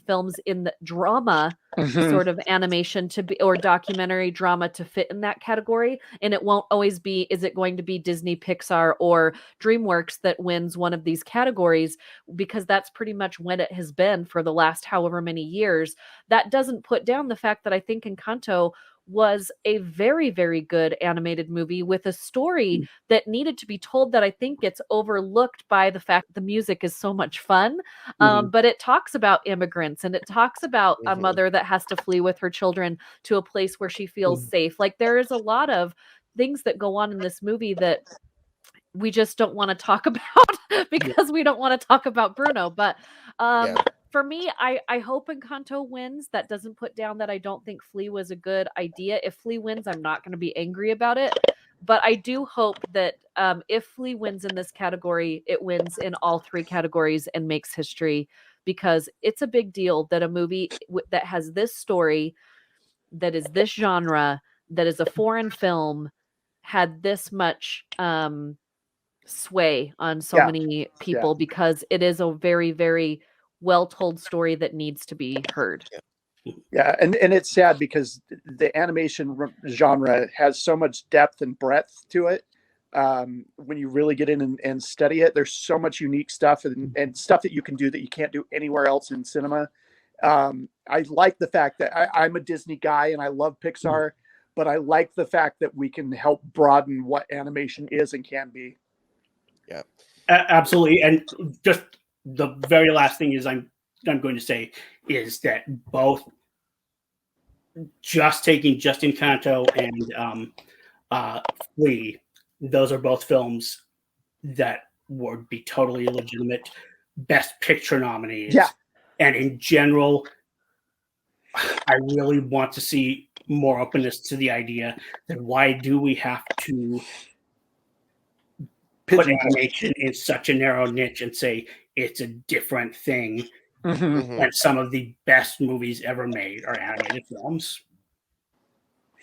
films in the drama sort of animation to be, or documentary drama to fit in that category. And it won't always be, is it going to be Disney, Pixar, or DreamWorks that wins one of these categories? Because that's pretty much when it has been for the last however many years. That doesn't put down the fact that I think Encanto was a very, very good animated movie with a story that needed to be told, that I think gets overlooked by the fact the music is so much fun. But it talks about immigrants, and it talks about a mother that has to flee with her children to a place where she feels safe. Like, there is a lot of things that go on in this movie that we just don't want to talk about because we don't want to talk about Bruno. But for me, I hope Encanto wins. That doesn't put down that I don't think Flea was a good idea. If Flea wins, I'm not going to be angry about it. But I do hope that if Flea wins in this category, it wins in all 3 categories and makes history, because it's a big deal that a movie that has this story, that is this genre, that is a foreign film, had this much sway on so many people, because it is a very, very well-told story that needs to be heard. Yeah, and it's sad because the animation genre has so much depth and breadth to it. When you really get in and study it, there's so much unique stuff and stuff that you can do that you can't do anywhere else in cinema. I like the fact that I'm a Disney guy and I love Pixar, but I like the fact that we can help broaden what animation is and can be. Yeah, absolutely. And just the very last thing is I'm going to say is that both taking Encanto and Flea, those are both films that would be totally legitimate Best Picture nominees. Yeah. And in general, I really want to see more openness to the idea that why do we have to put animation in such a narrow niche and say it's a different thing, and some of the best movies ever made are animated films.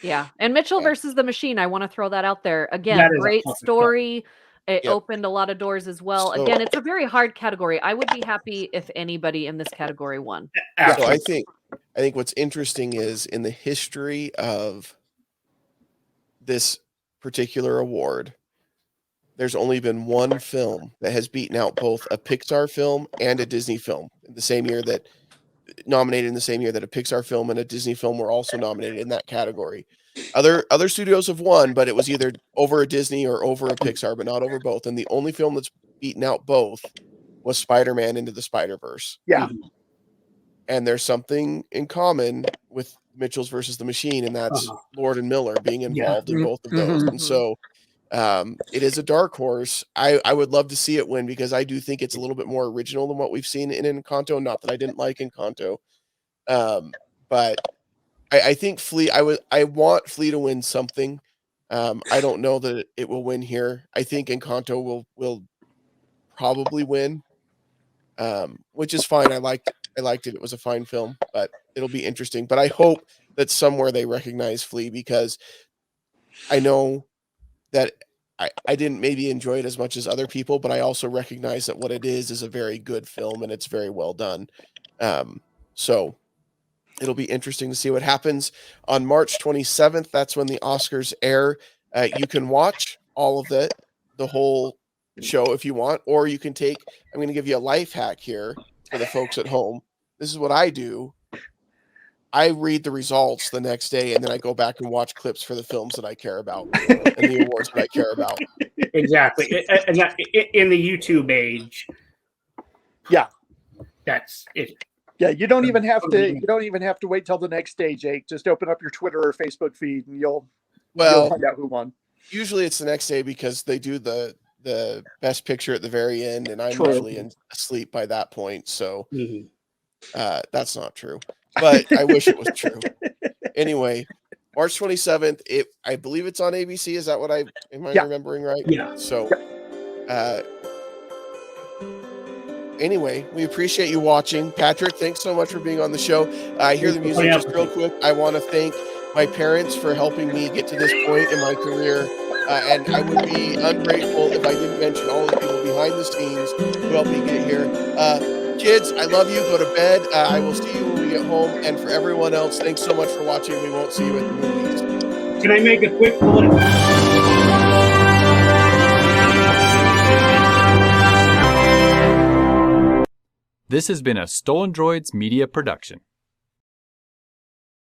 Yeah. And Mitchell versus the Machine, I want to throw that out there. Again, great story. It opened a lot of doors as well. So, again, it's a very hard category. I would be happy if anybody in this category won. So I think what's interesting is in the history of this particular award, there's only been one film that has beaten out both a Pixar film and a Disney film in the same year, that nominated in the same year that a Pixar film and a Disney film were also nominated in that category. Other studios have won, but it was either over a Disney or over a Pixar, but not over both. And the only film that's beaten out both was Spider-Man Into the Spider-Verse. Yeah. And there's something in common with Mitchell's versus the Machine, and that's Lord and Miller being involved in both of those. And so it is a dark horse. I would love to see it win, because I do think it's a little bit more original than what we've seen in Encanto. Not that I didn't like Encanto, but I think Flea. I want Flea to win something. I don't know that it will win here. I think Encanto will probably win, which is fine. I liked it. It was a fine film, but it'll be interesting. But I hope that somewhere they recognize Flea, because I know that I didn't maybe enjoy it as much as other people, but I also recognize that what it is a very good film and it's very well done. So it'll be interesting to see what happens on March 27th. That's when the Oscars air. You can watch all of the whole show if you want, or you can I'm going to give you a life hack here for the folks at home. This is what I do. I read the results the next day, and then I go back and watch clips for the films that I care about and the awards that I care about. Exactly. And in the YouTube age, that's it. Yeah, you don't even have to wait till the next day, Jake. Just open up your Twitter or Facebook feed, and you'll find out who won. Usually, it's the next day because they do the best picture at the very end, and I'm usually asleep by that point. So that's not true. But I wish it was true. Anyway, March 27th, I believe it's on ABC. Is that what am I remembering right? Yeah. So anyway, we appreciate you watching. Patrick, thanks so much for being on the show. I hear the music just real quick. I want to thank my parents for helping me get to this point in my career. And I would be ungrateful if I didn't mention all the people behind the scenes who helped me get here. Kids, I love you. Go to bed. I will see you when we get home. And for everyone else, thanks so much for watching. We won't see you at the movies. Can I make a quick bullet? This has been a Stolen Droids Media production.